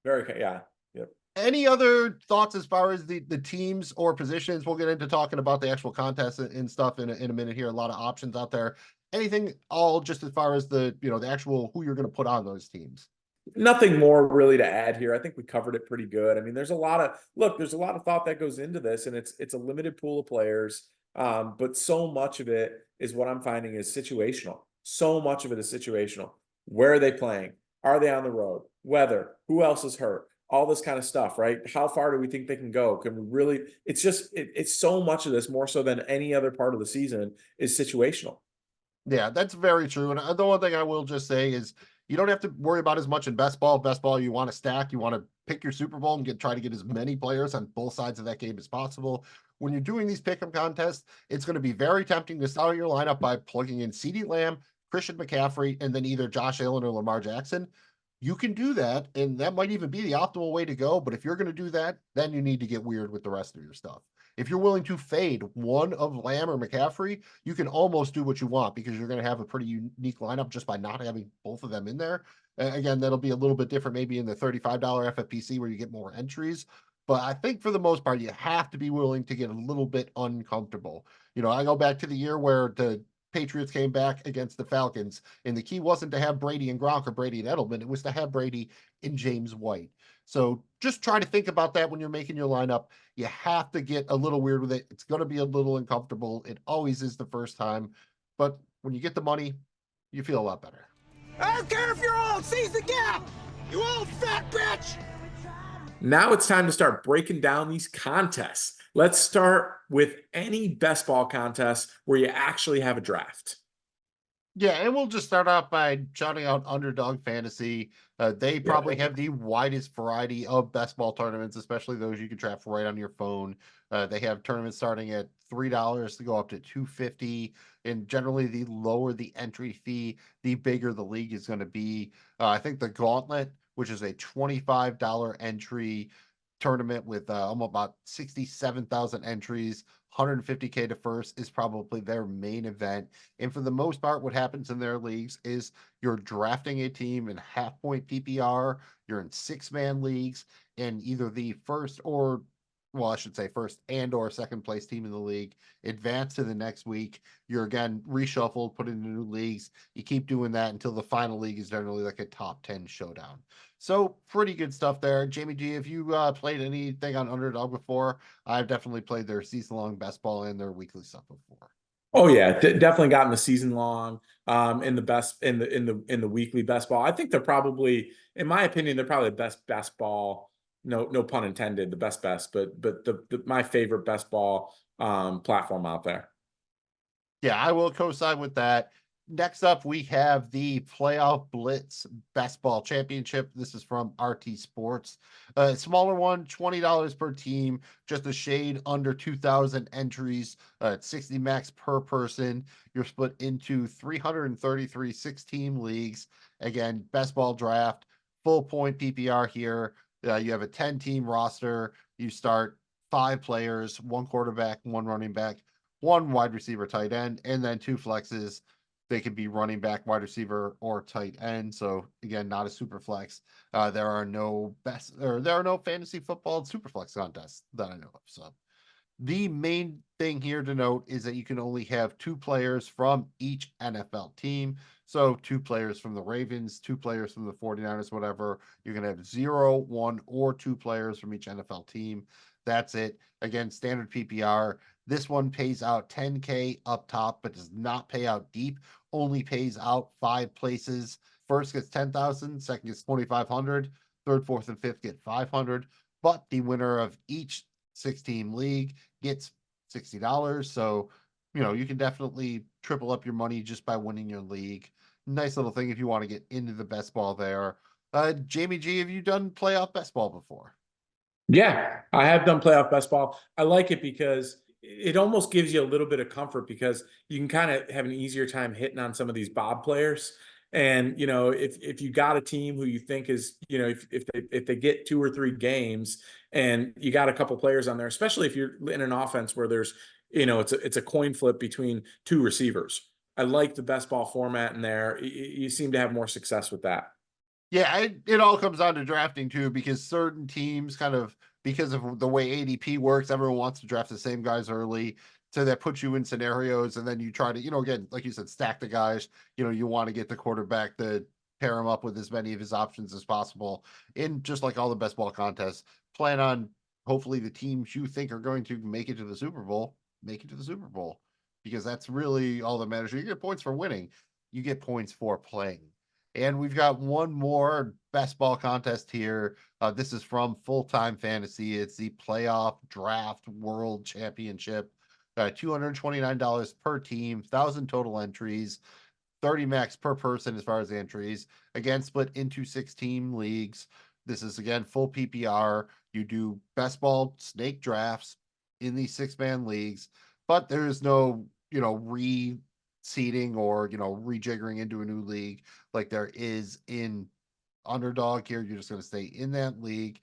Yeah. Yep. Any other thoughts as far as the teams or positions? We'll get into talking about the actual contest and stuff in a minute here. A lot of options out there. Anything all just as far as the actual who you're going to put on those teams? Nothing more really to add here. I think we covered it pretty good. I mean, there's a lot of thought that goes into this, and it's a limited pool of players. But so much of it is what I'm finding is situational. So much of it is situational. Where are they playing? Are they on the road? Weather, who else is hurt? All this kind of stuff, right? How far do we think they can go? Can we really, it's just, it's so much of this, more so than any other part of the season, is situational. Yeah, that's very true. And the one thing I will just say is you don't have to worry about as much in best ball. Best ball, you want to stack, you want to pick your Super Bowl and try to get as many players on both sides of that game as possible. When you're doing these pick'em contests, it's going to be very tempting to start your lineup by plugging in CeeDee Lamb, Christian McCaffrey, and then either Josh Allen or Lamar Jackson. You can do that, and that might even be the optimal way to go. But if you're going to do that, then you need to get weird with the rest of your stuff. If you're willing to fade one of Lamb or McCaffrey, you can almost do what you want because you're going to have a pretty unique lineup just by not having both of them in there. Again, that'll be a little bit different maybe in the $35 FFPC where you get more entries. But I think for the most part, you have to be willing to get a little bit uncomfortable. I go back to the year where the Patriots came back against the Falcons, and the key wasn't to have Brady and Gronk or Brady and Edelman. It was to have Brady and James White. So just try to think about that when you're making your lineup. You have to get a little weird with it. It's going to be a little uncomfortable. It always is the first time. But when you get the money, you feel a lot better. I don't care if you're old, seize the gap! You old fat bitch! Now it's time to start breaking down these contests. Let's start with any best ball contest where you actually have a draft. Yeah, and we'll just start off by shouting out Underdog Fantasy. They probably have the widest variety of best ball tournaments, especially those you can draft right on your phone. They have tournaments starting at $3 to go up to $250, and generally the lower the entry fee, the bigger the league is going to be. I think the Gauntlet, which is a $25 entry tournament with almost about 67,000 entries, 150K to first, is probably their main event. And for the most part, what happens in their leagues is you're drafting a team in half-point PPR, you're in six-man leagues, and either the first or, well, I should say first and or second place team in the league advance to the next week. You're again reshuffled, put into new leagues. You keep doing that until the final league is generally like a top 10 showdown. So pretty good stuff there. Jamie G, have you played anything on Underdog before? I've definitely played their season-long best ball and their weekly stuff before. Oh yeah, definitely gotten the season long, in the weekly best ball. I think they're probably, in my opinion, they're probably the best ball. No pun intended, the best, but my favorite best ball platform out there. Yeah, I will co-sign with that. Next up, we have the Playoff Blitz Best Ball Championship. This is from RT Sports. Smaller one, $20 per team, just a shade under 2,000 entries, 60 max per person. You're split into 333 six-team leagues. Again, best ball draft, full point PPR here. You have a 10-team roster. You start 5 players, 1 quarterback, 1 running back, 1 wide receiver, tight end, and then 2 flexes. They could be running back, wide receiver, or tight end. So again, not a super flex. There are no fantasy football super flex contests that I know of. So the main thing here to note is that you can only have 2 players from each NFL team. So 2 players from the Ravens, 2 players from the 49ers, whatever. You're going to have 0, 1, or 2 players from each NFL team. That's it. Again, standard PPR. This one pays out 10K up top, but does not pay out deep. Only pays out 5 places. First gets 10,000, second gets 2,500, third, fourth, and fifth get 500. But the winner of each 6-team league gets $60. So, you can definitely triple up your money just by winning your league. Nice little thing if you want to get into the best ball there. Jamie G, have you done playoff best ball before? Yeah, I have done playoff best ball. I like it because it almost gives you a little bit of comfort because you can kind of have an easier time hitting on some of these Bob players. And if you got a team who you think is, if they get 2 or 3 games and you got a couple players on there, especially if you're in an offense where there's, it's a coin flip between 2 receivers. I like the best ball format in there. You seem to have more success with that. Yeah, it all comes down to drafting too, because certain teams because of the way ADP works, everyone wants to draft the same guys early. So that puts you in scenarios, and then you try to, again, like you said, stack the guys. You want to get the quarterback to pair him up with as many of his options as possible. And just like all the best ball contests, plan on hopefully the teams you think are going to make it to the Super Bowl, make it to the Super Bowl, because that's really all that matters. You get points for winning, you get points for playing. And we've got one more best ball contest here. This is from Full Time Fantasy. It's the Playoff Draft World Championship. $229 per team, 1,000 total entries, 30 max per person as far as entries. Again, split into 6-team leagues. This is again full PPR. You do best ball snake drafts in these 6-man leagues, but there is no, reseeding or, rejiggering into a new league like there is in Underdog here. You're just going to stay in that league.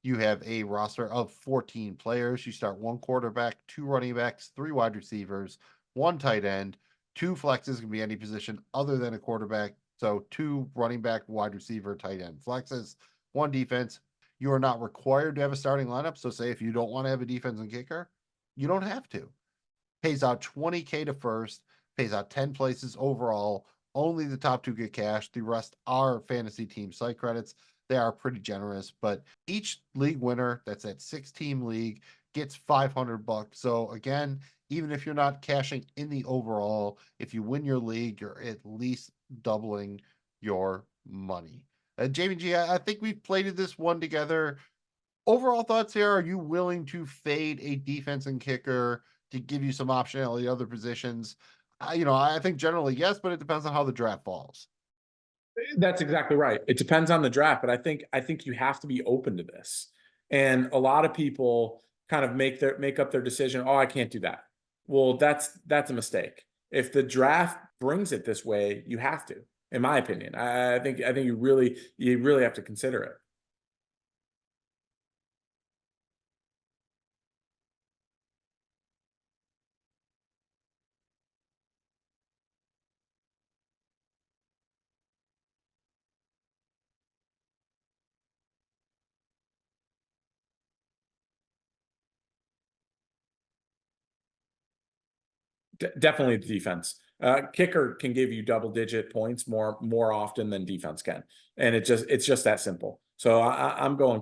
You have a roster of 14 players. You start 1 quarterback, 2 running backs, 3 wide receivers, 1 tight end, 2 flexes, can be any position other than a quarterback. So 2 running back, wide receiver, tight end flexes, 1 defense. You are not required to have a starting lineup. So say if you don't want to have a defense and kicker, you don't have to. Pays out $20K to first, pays out 10 places overall. Only the top 2 get cash. The rest are fantasy team site credits. They are pretty generous, but each league winner that's at 6-team league gets $500. So again, even if you're not cashing in the overall, if you win your league, you're at least doubling your money. Jamie G, I think we've played this one together. Overall thoughts here, are you willing to fade a defense and kicker to give you some optionality other positions? I think generally yes, but it depends on how the draft falls. That's exactly right. It depends on the draft, but I think you have to be open to this. And a lot of people kind of make up their decision, oh, I can't do that. Well, that's a mistake. If the draft brings it this way, you have to, in my opinion. I think you really have to consider it. Definitely the defense. Kicker can give you double-digit points more often than defense can, and it's just that simple. So I'm going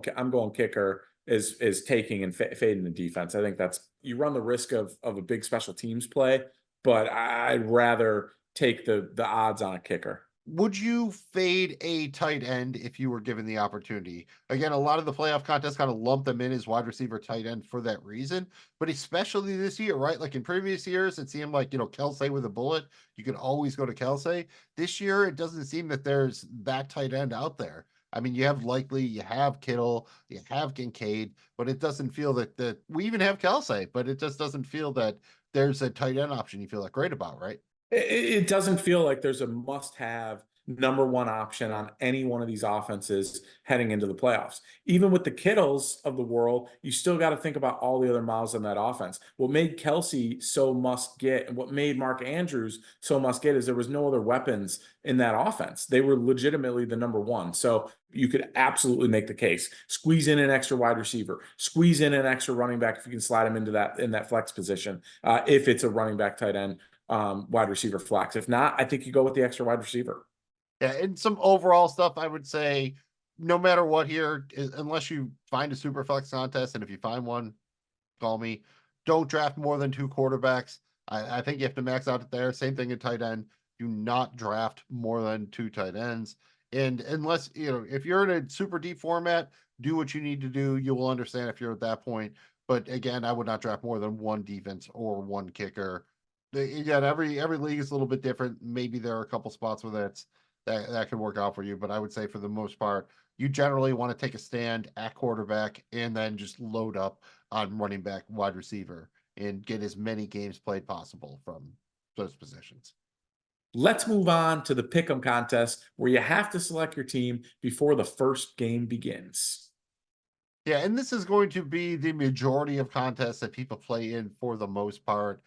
kicker is taking and fading the defense. I think that's, you run the risk of a big special teams play, but I'd rather take the odds on a kicker. Would you fade a tight end if you were given the opportunity? Again, a lot of the playoff contests kind of lump them in as wide receiver tight end for that reason, but especially this year, right? Like in previous years, it seemed like, Kelsey with a bullet, you could always go to Kelsey. This year, it doesn't seem that there's that tight end out there. I mean, you have Likely, you have Kittle, you have Kincaid, but it doesn't feel that we even have Kelsey, but it just doesn't feel that there's a tight end option you feel like great about, right? It doesn't feel like there's a must-have number one option on any one of these offenses heading into the playoffs. Even with the Kittles of the world, you still got to think about all the other mouths on that offense. What made Kelsey so must get, and what made Mark Andrews so must get, is there was no other weapons in that offense. They were legitimately the number one. So you could absolutely make the case. Squeeze in an extra wide receiver, squeeze in an extra running back if you can slide him into that flex position. If it's a running back, tight end, wide receiver flex. If not, I think you go with the extra wide receiver. Yeah, and some overall stuff, I would say, no matter what here, unless you find a super flex contest, and if you find one, call me. Don't draft more than 2 quarterbacks. I think you have to max out there. Same thing at tight end. Do not draft more than 2 tight ends. And unless, if you're in a super deep format, do what you need to do. You will understand if you're at that point. But again, I would not draft more than 1 defense or 1 kicker. Again, every league is a little bit different. Maybe there are a couple spots where that could work out for you, but I would say for the most part, you generally want to take a stand at quarterback and then just load up on running back, wide receiver, and get as many games played possible from those positions. Let's move on to the pick'em contest, where you have to select your team before the first game begins. Yeah, and this is going to be the majority of contests that people play in for the most part.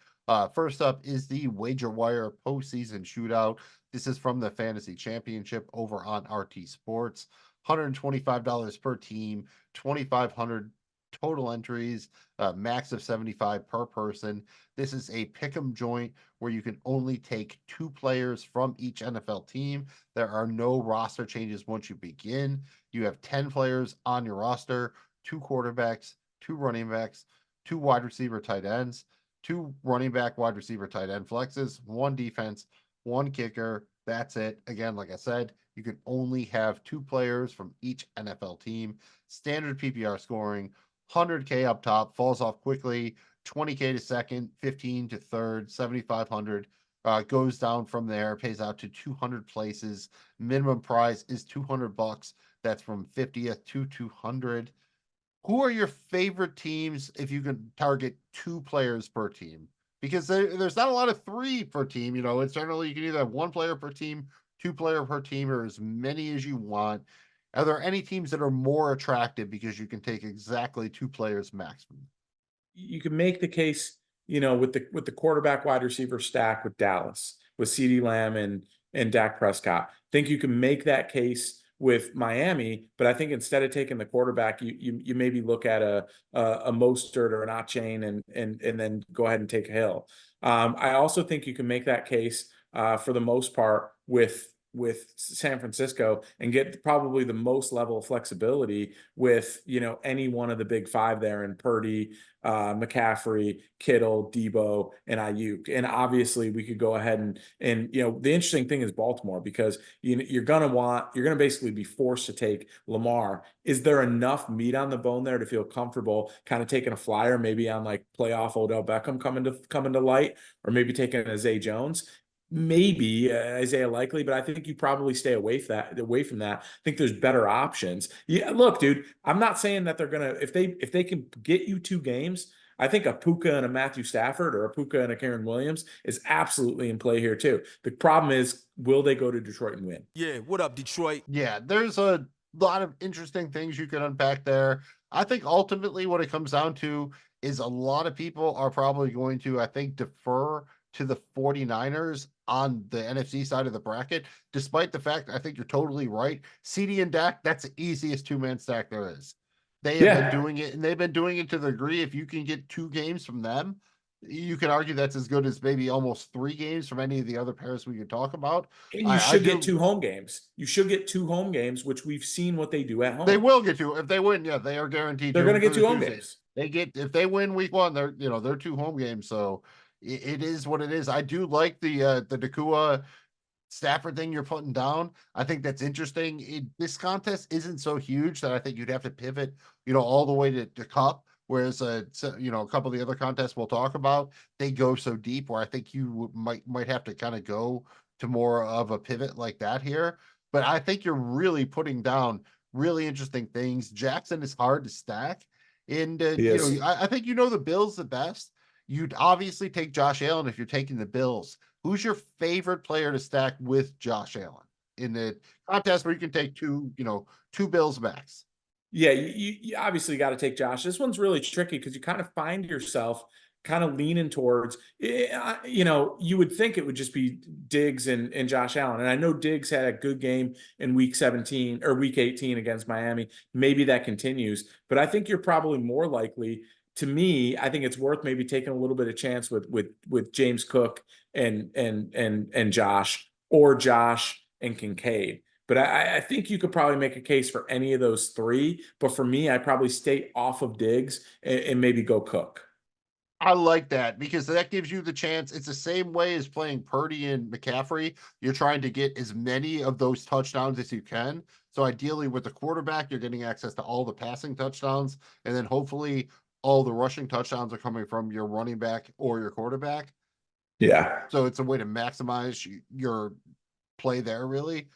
First up is the Wager Wire postseason shootout. This is from the Fantasy Championship over on RT Sports. $125 per team, 2,500 total entries, max of 75 per person. This is a pick'em joint where you can only take 2 players from each NFL team. There are no roster changes once you begin. You have 10 players on your roster, 2 quarterbacks, 2 running backs, 2 wide receiver tight ends, 2 running back, wide receiver, tight end flexes, 1 defense, 1 kicker. That's it. Again, like I said, You can only have 2 players from each NFL team. Standard PPR scoring, 100K up top, falls off quickly, 20K to second, 15 to third, 7,500. Goes down from there, pays out to 200 places. Minimum prize is $200. That's from 50th to 200. Who are your favorite teams if you can target 2 players per team? Because there's not a lot of 3 per team. It's generally you can either have 1 player per team, 2 player per team, or as many as you want. Are there any teams that are more attractive because you can take exactly 2 players maximum? You can make the case, with the quarterback wide receiver stack with Dallas, with CeeDee Lamb and Dak Prescott. I think you can make that case with Miami, but I think instead of taking the quarterback, you maybe look at a Mostert or an Achane and then go ahead and take a Hill. I also think you can make that case for the most part with San Francisco and get probably the most level of flexibility with, any one of the big 5 there in Purdy, McCaffrey, Kittle, Debo, and Ayuk. And obviously we could go ahead and the interesting thing is Baltimore, because you're going to basically be forced to take Lamar. Is there enough meat on the bone there to feel comfortable kind of taking a flyer, maybe on like playoff Odell Beckham coming to light, or maybe taking a Zay Jones? Maybe Isaiah Likely, but I think you probably stay away from that. I think there's better options. Yeah, look, dude, I'm not saying that they're gonna if they can get you 2 games. I think a Puka and a Matthew Stafford or a Puka and a Karen Williams is absolutely in play here too. The problem is, will they go to Detroit and win? Yeah, what up, Detroit? Yeah, there's a lot of interesting things you can unpack there. I think ultimately what it comes down to is a lot of people are probably going to, I think, defer to the 49ers on the NFC side of the bracket, despite the fact I think you're totally right. CD and Dak, that's the easiest 2-man stack there is. They have been doing it, and they've been doing it to the degree if you can get 2 games from them, you can argue that's as good as maybe almost 3 games from any of the other pairs we could talk about. And you should get 2 home games. You should get 2 home games, which we've seen what they do at home. They will get 2 if they win. Yeah, they are guaranteed. They're going to get 2 home games. They get, if they win week 1, they're 2 home games. So it is what it is. I do like the Nakua Stafford thing you're putting down. I think that's interesting. This contest isn't so huge that I think you'd have to pivot, all the way to Cup. Whereas, a couple of the other contests we'll talk about, they go so deep where I think you might have to kind of go to more of a pivot like that here. But I think you're really putting down really interesting things. Jackson is hard to stack. And, I think the Bills the best. You'd obviously take Josh Allen if you're taking the Bills. Who's your favorite player to stack with Josh Allen in the contest where you can take 2 Bills max? Yeah, you obviously got to take Josh. This one's really tricky because you kind of find yourself kind of leaning towards, you would think it would just be Diggs and Josh Allen. And I know Diggs had a good game in week 17 or week 18 against Miami. Maybe that continues, but I think you're probably more likely. To me, I think it's worth maybe taking a little bit of chance with James Cook and Josh, or Josh and Kincaid. But I think you could probably make a case for any of those 3. But for me, I'd probably stay off of Diggs and maybe go Cook. I like that because that gives you the chance. It's the same way as playing Purdy and McCaffrey. You're trying to get as many of those touchdowns as you can. So ideally with the quarterback, you're getting access to all the passing touchdowns. And then hopefully all the rushing touchdowns are coming from your running back or your quarterback. Yeah. So it's a way to maximize your play there, really.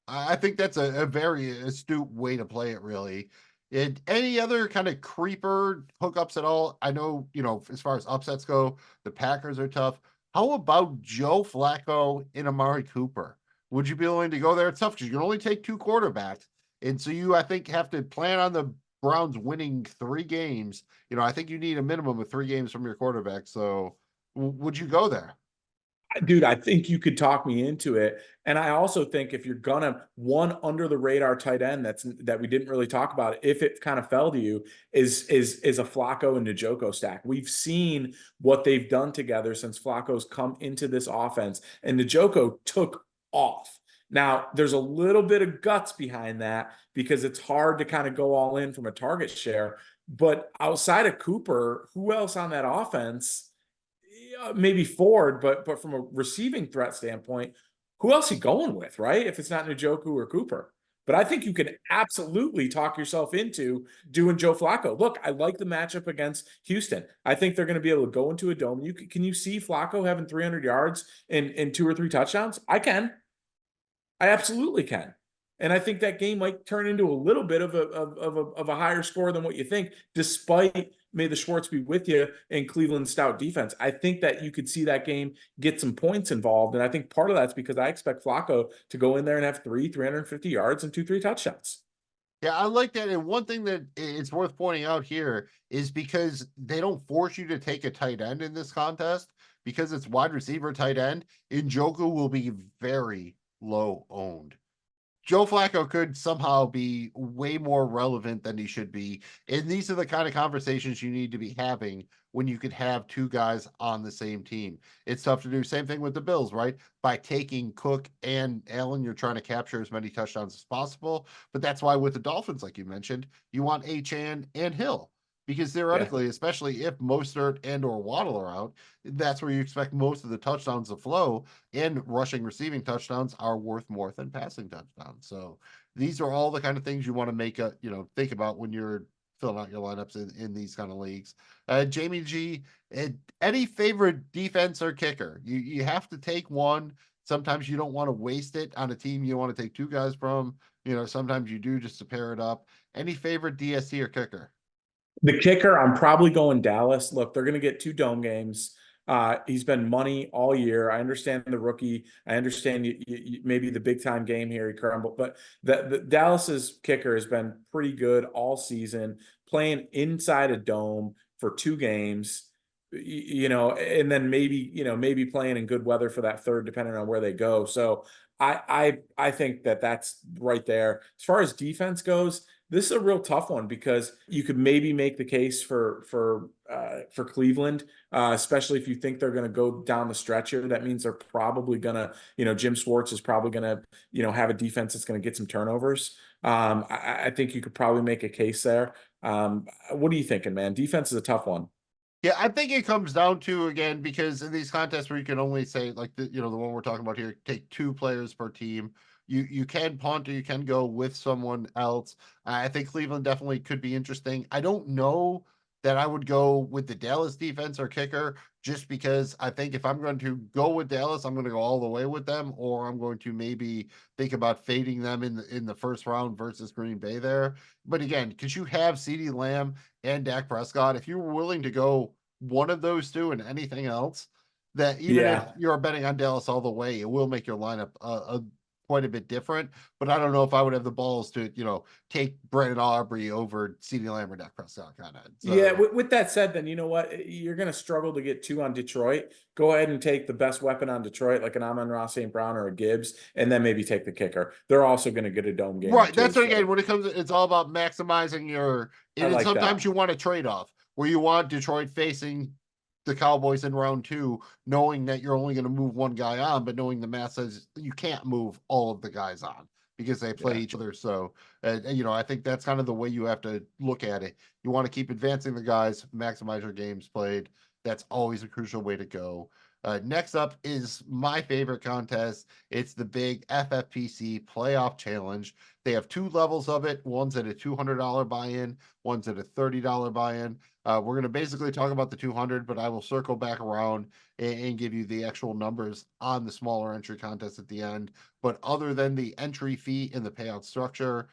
I think that's a very astute way to play it, really. Any other kind of creeper hookups at all? I know, as far as upsets go, the Packers are tough. How about Joe Flacco and Amari Cooper? Would you be willing to go there? It's tough because you can only take 2 quarterbacks. And so you, I think, have to plan on the Browns winning 3 games. I think you need a minimum of 3 games from your quarterback. So would you go there? Dude, I think you could talk me into it. And I also think if you're gonna, one under the radar tight end that we didn't really talk about, if it kind of fell to you, is a Flacco and Njoku stack. We've seen what they've done together since Flacco's come into this offense, and Njoku took off. Now, there's a little bit of guts behind that because it's hard to kind of go all in from a target share. But outside of Cooper, who else on that offense? Maybe Ford, but from a receiving threat standpoint, who else you going with, right? If it's not Njoku or Cooper. But I think you can absolutely talk yourself into doing Joe Flacco. Look, I like the matchup against Houston. I think they're going to be able to go into a dome. Can you see Flacco having 300 yards and 2 or 3 touchdowns? I can. I absolutely can. And I think that game might turn into a little bit of a higher score than what you think, despite may the Schwartz be with you in Cleveland's stout defense. I think that you could see that game get some points involved. And I think part of that's because I expect Flacco to go in there and have 350 yards and 2-3 touchdowns. Yeah, I like that. And one thing that it's worth pointing out here is because they don't force you to take a tight end in this contest, because it's wide receiver tight end, Njoku will be very low owned. Joe Flacco could somehow be way more relevant than he should be. And these are the kind of conversations you need to be having when you could have two guys on the same team. It's tough to do. Same thing with the Bills, right? By taking Cook and Allen, you're trying to capture as many touchdowns as possible. But that's why with the Dolphins, like you mentioned, you want Achane and Hill. Because theoretically, especially if Mostert and or Waddle are out, that's where you expect most of the touchdowns to flow, and rushing receiving touchdowns are worth more than passing touchdowns. So these are all the kind of things you want to make a, think about when you're filling out your lineups in these kind of leagues. Jamie G, any favorite defense or kicker? You have to take one. Sometimes you don't want to waste it on a team you want to take two guys from. Sometimes you do just to pair it up. Any favorite DST or kicker? The kicker, I'm probably going Dallas. Look, they're going to get 2 dome games. He's been money all year. I understand the rookie. I understand maybe the big time game here he crumbled, but the Dallas's kicker has been pretty good all season, playing inside a dome for 2 games. And then maybe playing in good weather for that third, depending on where they go. So I think that's right there. As far as defense goes, this is a real tough one because you could maybe make the case for Cleveland, especially if you think they're going to go down the stretch here. That means they're probably going to, Jim Schwartz is probably going to, have a defense that's going to get some turnovers. I think you could probably make a case there. What are you thinking, man? Defense is a tough one. Yeah, I think it comes down to, again, because in these contests where you can only say, like the one we're talking about here, take 2 players per team. You can punt or you can go with someone else. I think Cleveland definitely could be interesting. I don't know that I would go with the Dallas defense or kicker, just because I think if I'm going to go with Dallas, I'm going to go all the way with them, or I'm going to maybe think about fading them in the first round versus Green Bay there. But again, because you have CeeDee Lamb and Dak Prescott, if you were willing to go one of those two and anything else, that even if you're betting on Dallas all the way, it will make your lineup quite a bit different. But I don't know if I would have the balls to, take Brandon Aubrey over CeeDee Lamb or Dak Prescott kind of. So. Yeah, with that said, then you know what? You're going to struggle to get 2 on Detroit. Go ahead and take the best weapon on Detroit, like an Amon-Ra St. Brown or a Gibbs, and then maybe take the kicker. They're also going to get a dome game. Right. That's what, again, when it comes, it's all about maximizing your, and like sometimes you want a trade-off where you want Detroit facing the Cowboys in round 2, knowing that you're only going to move one guy on, but knowing the math says you can't move all of the guys on because they play each other. So, I think that's kind of the way you have to look at it. You want to keep advancing the guys, maximize your games played. That's always a crucial way to go. Next up is my favorite contest. It's the big FFPC Playoff Challenge. They have 2 levels of it. One's at a $200 buy-in, one's at a $30 buy-in. We're going to basically talk about the 200, but I will circle back around and give you the actual numbers on the smaller entry contest at the end. But other than the entry fee and the payout structure,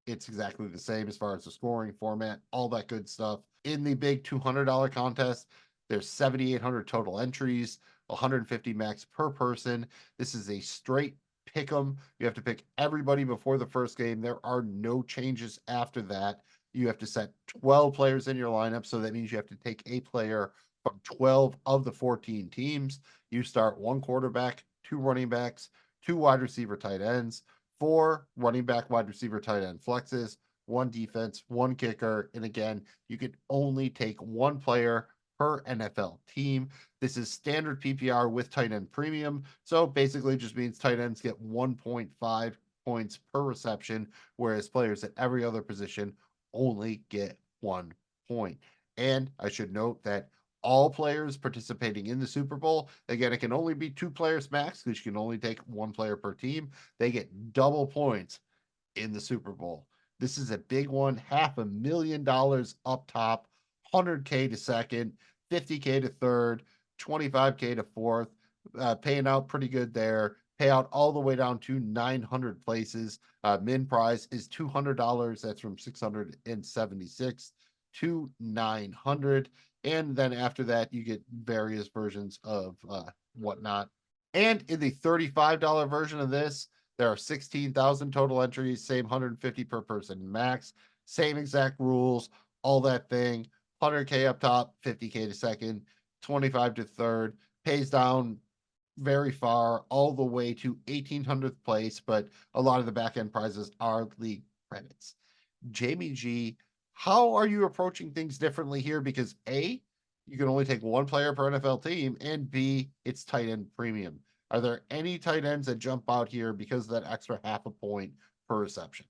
it's exactly the same as far as the scoring format, all that good stuff. In the big $200 contest, there's 7,800 total entries, 150 max per person. This is a straight pick 'em. You have to pick everybody before the first game. There are no changes after that. You have to set 12 players in your lineup. So that means you have to take a player from 12 of the 14 teams. You start 1 quarterback, 2 running backs, 2 wide receiver tight ends, 4 running back, wide receiver tight end flexes, 1 defense, 1 kicker. And again, you can only take 1 player per NFL team. This is standard PPR with tight end premium. So basically just means tight ends get 1.5 points per reception, whereas players at every other position only get 1 point. And I should note that all players participating in the Super Bowl. Again, it can only be 2 players max because you can only take 1 player per team. They get double points in the Super Bowl. This is a big one. $500,000 up top, 100K to second, 50K to third, 25K to fourth. Paying out pretty good there. Payout all the way down to 900 places. Min prize is $200. That's from 676 to 900. And then after that, you get various versions of whatnot. And in the $35 version of this, there are 16,000 total entries, same 150 per person max, same exact rules, all that thing. 100K up top, 50K to second, 25 to third, pays down very far, all the way to 1800th place, but a lot of the back end prizes are league credits. Jamie G, how are you approaching things differently here? Because A, you can only take 1 player per NFL team, and B, it's tight end premium. Are there any tight ends that jump out here because of that extra half a point per reception?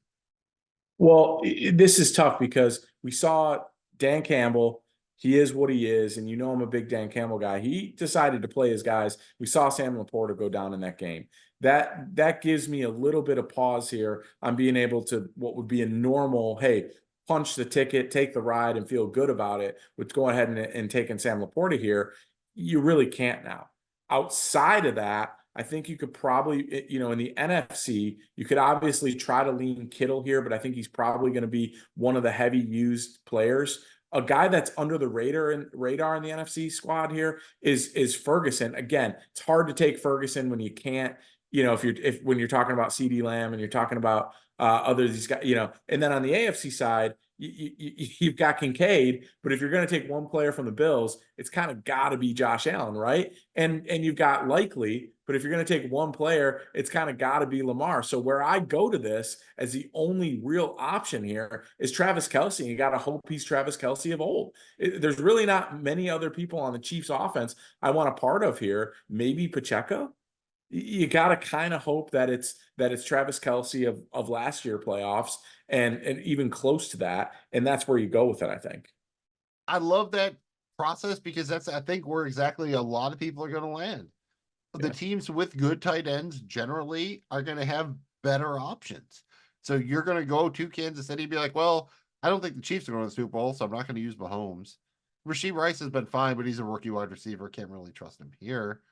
Well, this is tough because we saw Dan Campbell. He is what he is, and you know I'm a big Dan Campbell guy. He decided to play his guys. We saw Sam Laporta go down in that game. That gives me a little bit of pause here on being able to, what would be a normal, hey, punch the ticket, take the ride, and feel good about it. With going ahead and taking Sam Laporta here, you really can't now. Outside of that, I think you could probably, you know, in the NFC, you could obviously try to lean Kittle here, but I think he's probably going to be one of the heavy used players. A guy that's under the radar in the NFC squad here is Ferguson. Again, it's hard to take Ferguson when you can't, you know, when you're talking about CeeDee Lamb and you're talking about others, these guys, you know. And then on the AFC side, you've got Kincaid, but if you're going to take 1 player from the Bills, it's kind of got to be Josh Allen, right? And you've got Likely, but if you're going to take 1 player, it's kind of got to be Lamar. So where I go to this as the only real option here is Travis Kelce. You got to hope he's Travis Kelce of old. There's really not many other people on the Chiefs offense I want a part of here. Maybe Pacheco. You got to kind of hope that it's Travis Kelce of last year playoffs and even close to that. And that's where you go with it, I think. I love that process because that's, I think, where exactly a lot of people are going to land. The teams with good tight ends generally are going to have better options. So you're going to go to Kansas City and be like, well, I don't think the Chiefs are going to the Super Bowl, so I'm not going to use Mahomes. Rashee Rice has been fine, but he's a rookie wide receiver. Can't really trust him here.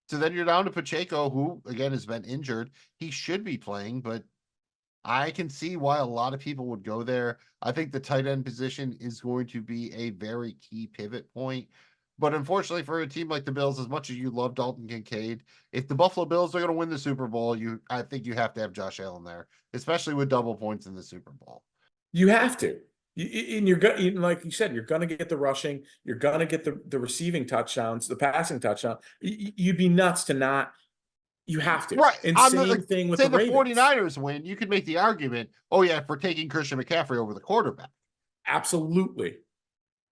So then you're down to Pacheco, who, again, has been injured. He should be playing, but I can see why a lot of people would go there. I think the tight end position is going to be a very key pivot point. But unfortunately for a team like the Bills, as much as you love Dalton Kincaid, if the Buffalo Bills are going to win the Super Bowl, I think you have to have Josh Allen there, especially with double points in the Super Bowl. You have to. And like you said, you're going to get the rushing. You're going to get the receiving touchdowns, the passing touchdown. You'd be nuts to not. You have to. Right. And same thing with the Ravens. 49ers win, you could make the argument, oh, yeah, for taking Christian McCaffrey over the quarterback. Absolutely.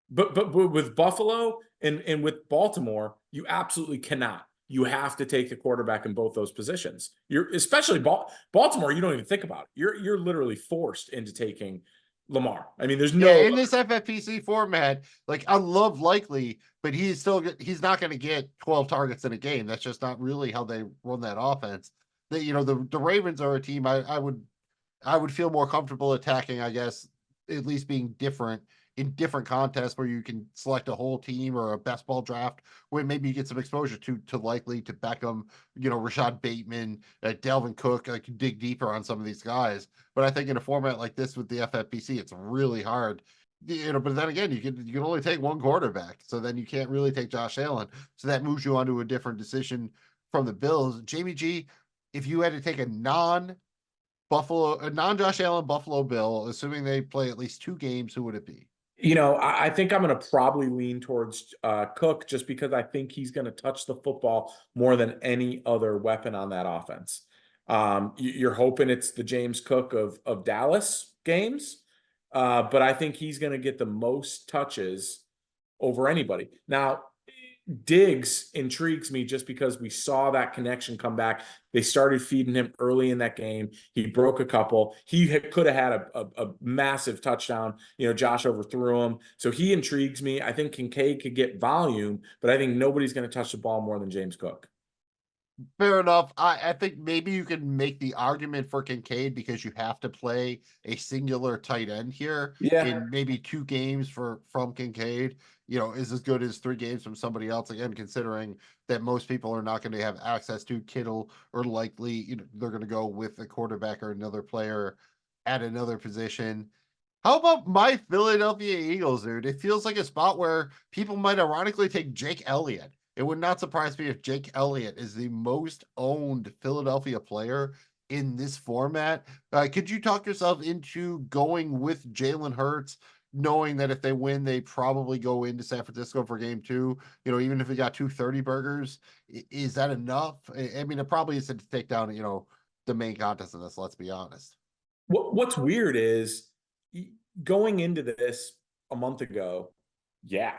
But with Buffalo and with Baltimore, you absolutely cannot. You have to take the quarterback in both those positions. You're especially Baltimore. You don't even think about it. You're literally forced into taking Lamar. I mean, there's no in this FFPC format. Like, I love Likely, but he's not going to get 12 targets in a game. That's just not really how they run that offense. The Ravens are a team I would feel more comfortable attacking, I guess, at least being different in different contests where you can select a whole team or a best ball draft where maybe you get some exposure to Likely, to Beckham, Rashad Bateman, Dalvin Cook. I can dig deeper on some of these guys. But I think in a format like this with the FFPC, it's really hard. But then again, you can only take 1 quarterback. So then you can't really take Josh Allen. So that moves you onto a different decision from the Bills. Jamie G, if you had to take a non-Josh Allen Buffalo Bill, assuming they play at least 2 games, who would it be? I think I'm going to probably lean towards Cook, just because I think he's going to touch the football more than any other weapon on that offense. You're hoping it's the James Cook of Dallas games, but I think he's going to get the most touches over anybody. Now, Diggs intrigues me just because we saw that connection come back. They started feeding him early in that game. He broke a couple. He could have had a massive touchdown. Josh overthrew him. So he intrigues me. I think Kincaid could get volume, but I think nobody's going to touch the ball more than James Cook. Fair enough. I think maybe you can make the argument for Kincaid because you have to play a singular tight end here Yeah. in maybe 2 games from Kincaid, is as good as 3 games from somebody else. Again, considering that most people are not going to have access to Kittle, or likely, they're going to go with a quarterback or another player at another position. How about my Philadelphia Eagles, dude? It feels like a spot where people might ironically take Jake Elliott. It would not surprise me if Jake Elliott is the most owned Philadelphia player in this format. Could you talk yourself into going with Jalen Hurts, knowing that if they win, they probably go into San Francisco for game 2? Even if they got 230 burgers, is that enough? I mean, it probably isn't to take down, the main contest in this, let's be honest. What's weird is going into this a month ago, yeah.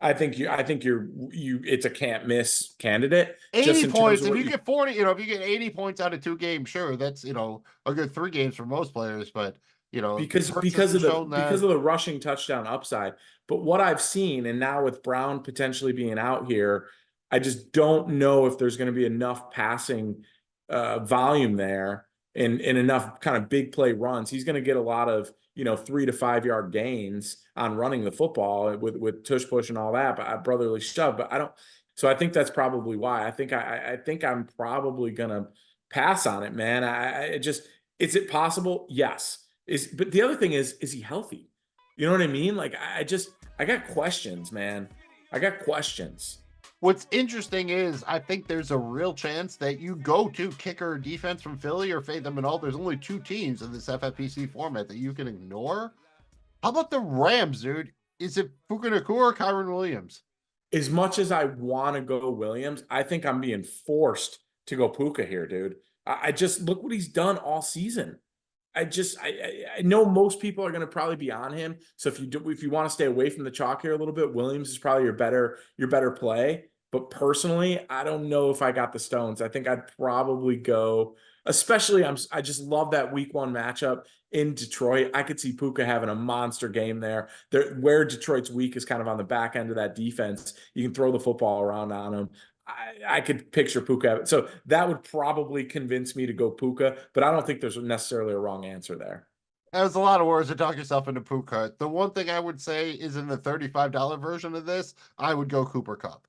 I think it's a can't miss candidate. 80 points. If you get 40, if you get 80 points out of 2 games, sure, that's a good 3 games for most players, but because of the rushing touchdown upside. But what I've seen, and now with Brown potentially being out here, I just don't know if there's going to be enough passing volume there and enough kind of big play runs. He's going to get a lot of 3 to 5 yard gains on running the football with tush push and all that, but brotherly shove. But I don't. So I think that's probably why. I think I'm probably gonna pass on it, man. I just, is it possible? Yes. But the other thing is he healthy? You know what I mean? Like I got questions, man. I got questions. What's interesting is I think there's a real chance that you go to kicker defense from Philly or fade them at all. There's only 2 teams in this FFPC format that you can ignore. How about the Rams, dude? Is it Puka Nacua or Kyron Williams? As much as I want to go Williams, I think I'm being forced to go Puka here, dude. I just look what he's done all season. I know most people are going to probably be on him. So if you want to stay away from the chalk here a little bit, Williams is probably your better play. But personally, I don't know if I got the stones. I think I'd probably go, especially I just love that week 1 matchup in Detroit. I could see Puka having a monster game there. Where Detroit's weak is kind of on the back end of that defense. You can throw the football around on him. I could picture Puka. So that would probably convince me to go Puka, but I don't think there's necessarily a wrong answer there. That was a lot of words to talk yourself into Puka. The one thing I would say is in the $35 version of this, I would go Cooper Kupp.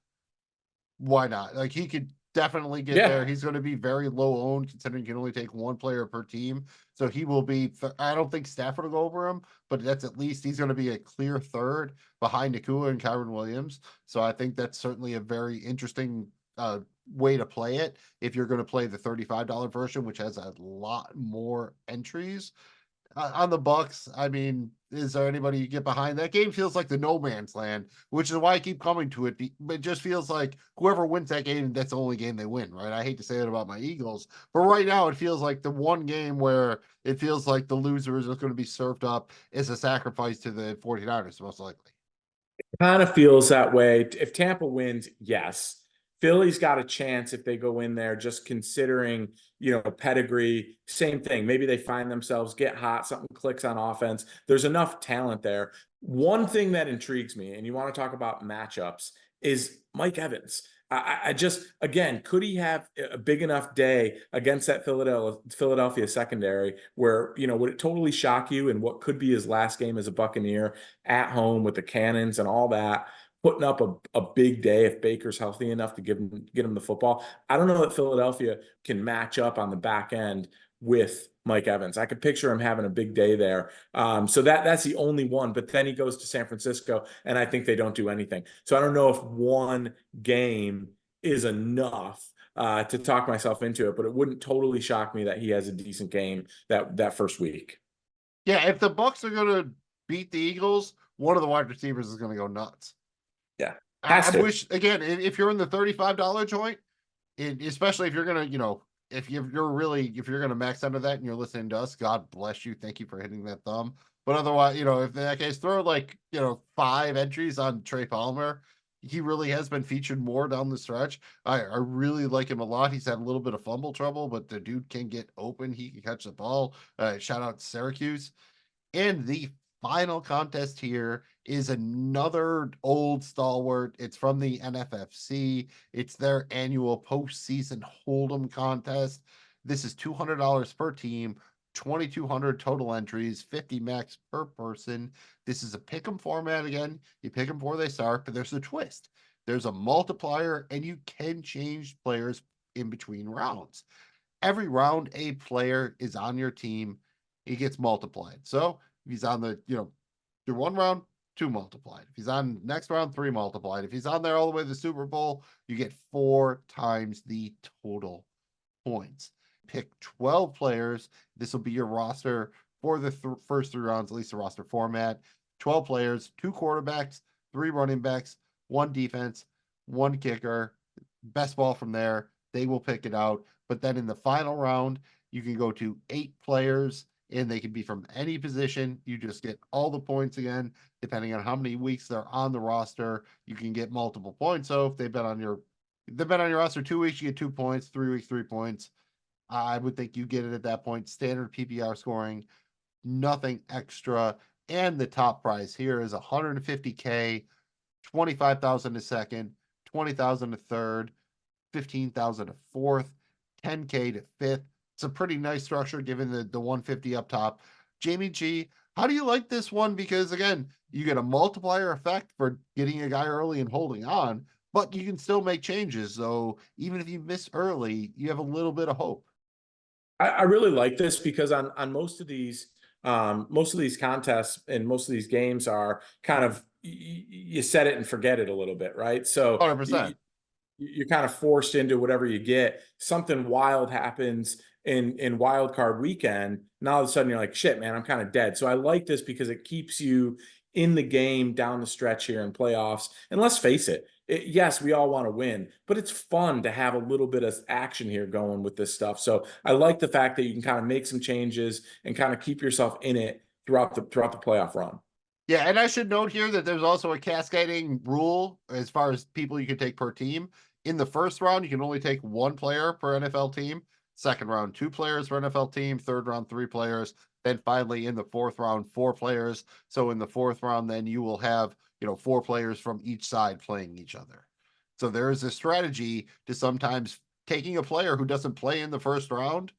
Why not? Like, he could definitely get there. He's going to be very low owned considering you can only take 1 player per team. So he will be, I don't think Stafford will go over him, but that's at least he's going to be a clear third behind Nacua and Kyron Williams. So I think that's certainly a very interesting way to play it if you're going to play the $35 version, which has a lot more entries. On the Bucks, I mean, is there anybody you get behind? That game feels like the no man's land, which is why I keep coming to it. It just feels like whoever wins that game, that's the only game they win, right? I hate to say that about my Eagles, but right now it feels like the one game where it feels like the loser is going to be served up as a sacrifice to the 49ers, most likely. Kind of feels that way. If Tampa wins, yes. Philly's got a chance if they go in there, just considering, pedigree, same thing. Maybe they find themselves, get hot, something clicks on offense. There's enough talent there. One thing that intrigues me, and you want to talk about matchups, is Mike Evans. I just, again, could he have a big enough day against that Philadelphia secondary where, would it totally shock you in what could be his last game as a Buccaneer at home with the Cannons and all that, putting up a big day if Baker's healthy enough to get him the football? I don't know that Philadelphia can match up on the back end with Mike Evans. I could picture him having a big day there. So that's the only one, but then he goes to San Francisco and I think they don't do anything. So I don't know if one game is enough to talk myself into it, but it wouldn't totally shock me that he has a decent game that first week. Yeah, if the Bucks are going to beat the Eagles, one of the wide receivers is going to go nuts. Yeah. I wish, again, if you're in the $35 joint, especially if you're going to, if you're going to max under that and you're listening to us, God bless you. Thank you for hitting that thumb. But otherwise, if in that case, throw 5 entries on Trey Palmer, he really has been featured more down the stretch. I really like him a lot. He's had a little bit of fumble trouble, but the dude can get open. He can catch the ball. Shout out to Syracuse. And the final contest here is another old stalwart. It's from the NFFC. It's their annual postseason Hold'em contest. This is $200 per team, 2,200 total entries, 50 max per person. This is a pick'em format again. You pick them before they start, but there's a twist. There's a multiplier, and you can change players in between rounds. Every round a player is on your team, he gets multiplied. So if he's on the, through one round, 2 multiplied. If he's on next round, 3 multiplied. If he's on there all the way to the Super Bowl, you get 4 times the total points. Pick 12 players. This will be your roster for the first 3 rounds, at least the roster format. 12 players, 2 quarterbacks, 3 running backs, 1 defense, 1 kicker. Best ball from there. They will pick it out. But then in the final round, you can go to 8 players, and they can be from any position. You just get all the points again, depending on how many weeks they're on the roster. You can get multiple points. So if they've been on your roster 2 weeks, you get 2 points. 3 weeks, 3 points. I would think you get it at that point. Standard PPR scoring, nothing extra. And the top prize here is $150K, 25,000 a second, 20,000 a third, 15,000 a fourth, 10K to fifth. It's a pretty nice structure given the 150 up top. Jamie G, how do you like this one? Because again, you get a multiplier effect for getting a guy early and holding on, but you can still make changes. So even if you miss early, you have a little bit of hope. I really like this because on most of these contests and most of these games are kind of you set it and forget it a little bit, right? So 100%. you're kind of forced into whatever you get. Something wild happens in wild card weekend. Now all of a sudden you're like, shit, man, I'm kind of dead. So I like this because it keeps you in the game down the stretch here in playoffs. And let's face it, yes, we all want to win, but it's fun to have a little bit of action here going with this stuff. So I like the fact that you can kind of make some changes and kind of keep yourself in it throughout the playoff run. Yeah, and I should note here that there's also a cascading rule as far as people you can take per team. In the first round, you can only take 1 player per NFL team. Second round, 2 players per NFL team. Third round, 3 players. Then finally, in the fourth round, 4 players. So in the fourth round, then you will have 4 players from each side playing each other. So there is a strategy to sometimes taking a player who doesn't play in the first round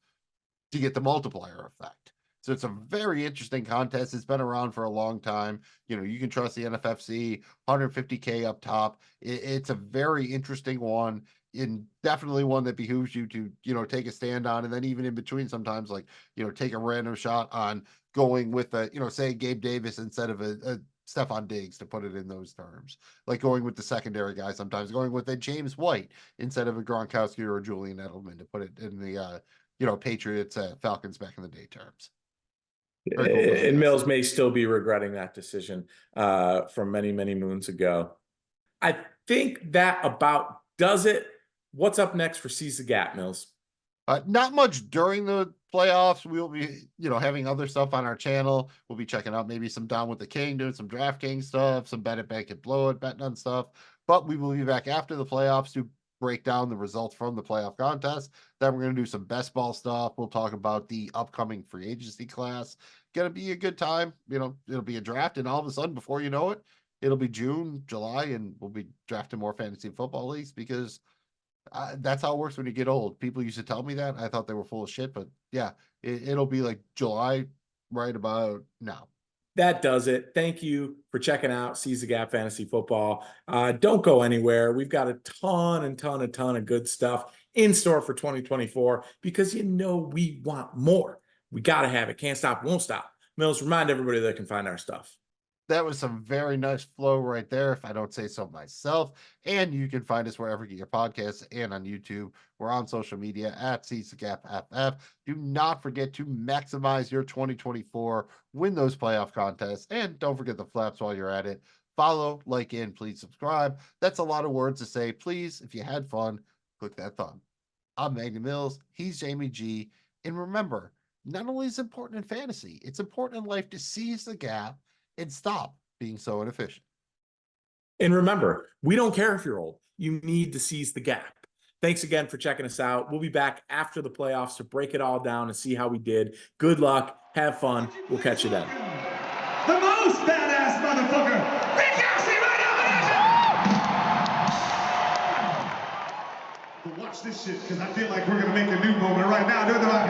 to get the multiplier effect. So it's a very interesting contest. It's been around for a long time. You can trust the NFFC, 150K up top. It's a very interesting one, and definitely one that behooves you to, take a stand on. And then even in between, sometimes like, take a random shot on going with say Gabe Davis instead of a Stephon Diggs, to put it in those terms, like going with the secondary guy, sometimes going with a James White instead of a Gronkowski or a Julian Edelman, to put it in the, Patriots, Falcons back in the day terms. Very cool. And Mills may still be regretting that decision from many, many moons ago. I think that about does it. What's up next for Seize the Gap, Mills? Not much during the playoffs. We'll be, having other stuff on our channel. We'll be checking out maybe some Down with the King, doing some DraftKings stuff, some Bet It, Bank It, Blow It, betting on stuff. But we will be back after the playoffs to break down the results from the playoff contest. Then we're going to do some best ball stuff. We'll talk about the upcoming free agency class. Going to be a good time. It'll be a draft, and all of a sudden, before you know it, it'll be June, July, and we'll be drafting more fantasy football leagues because that's how it works when you get old. People used to tell me that. I thought they were full of shit, but yeah, it'll be like July right about now. That does it. Thank you for checking out Seize the Gap Fantasy Football. Don't go anywhere. We've got a ton of good stuff in store for 2024 because we want more. We got to have it. Can't stop, won't stop. Mills, remind everybody they can find our stuff. That was some very nice flow right there, if I don't say so myself. And you can find us wherever you get your podcasts and on YouTube. We're on social media at Seize the Gap FF. Do not forget to maximize your 2024, win those playoff contests, and don't forget the flaps while you're at it. Follow, like, and please subscribe. That's a lot of words to say. Please, if you had fun, click that thumb. I'm Magnum Mills. He's Jamie G. And remember, not only is it important in fantasy, it's important in life to seize the gap and stop being so inefficient. And remember, we don't care if you're old. You need to seize the gap. Thanks again for checking us out. We'll be back after the playoffs to break it all down and see how we did. Good luck. Have fun. We'll catch you then. The most badass motherfucker, Big Gassy right now. But watch this shit, because I feel like we're going to make a new moment right now, don't I?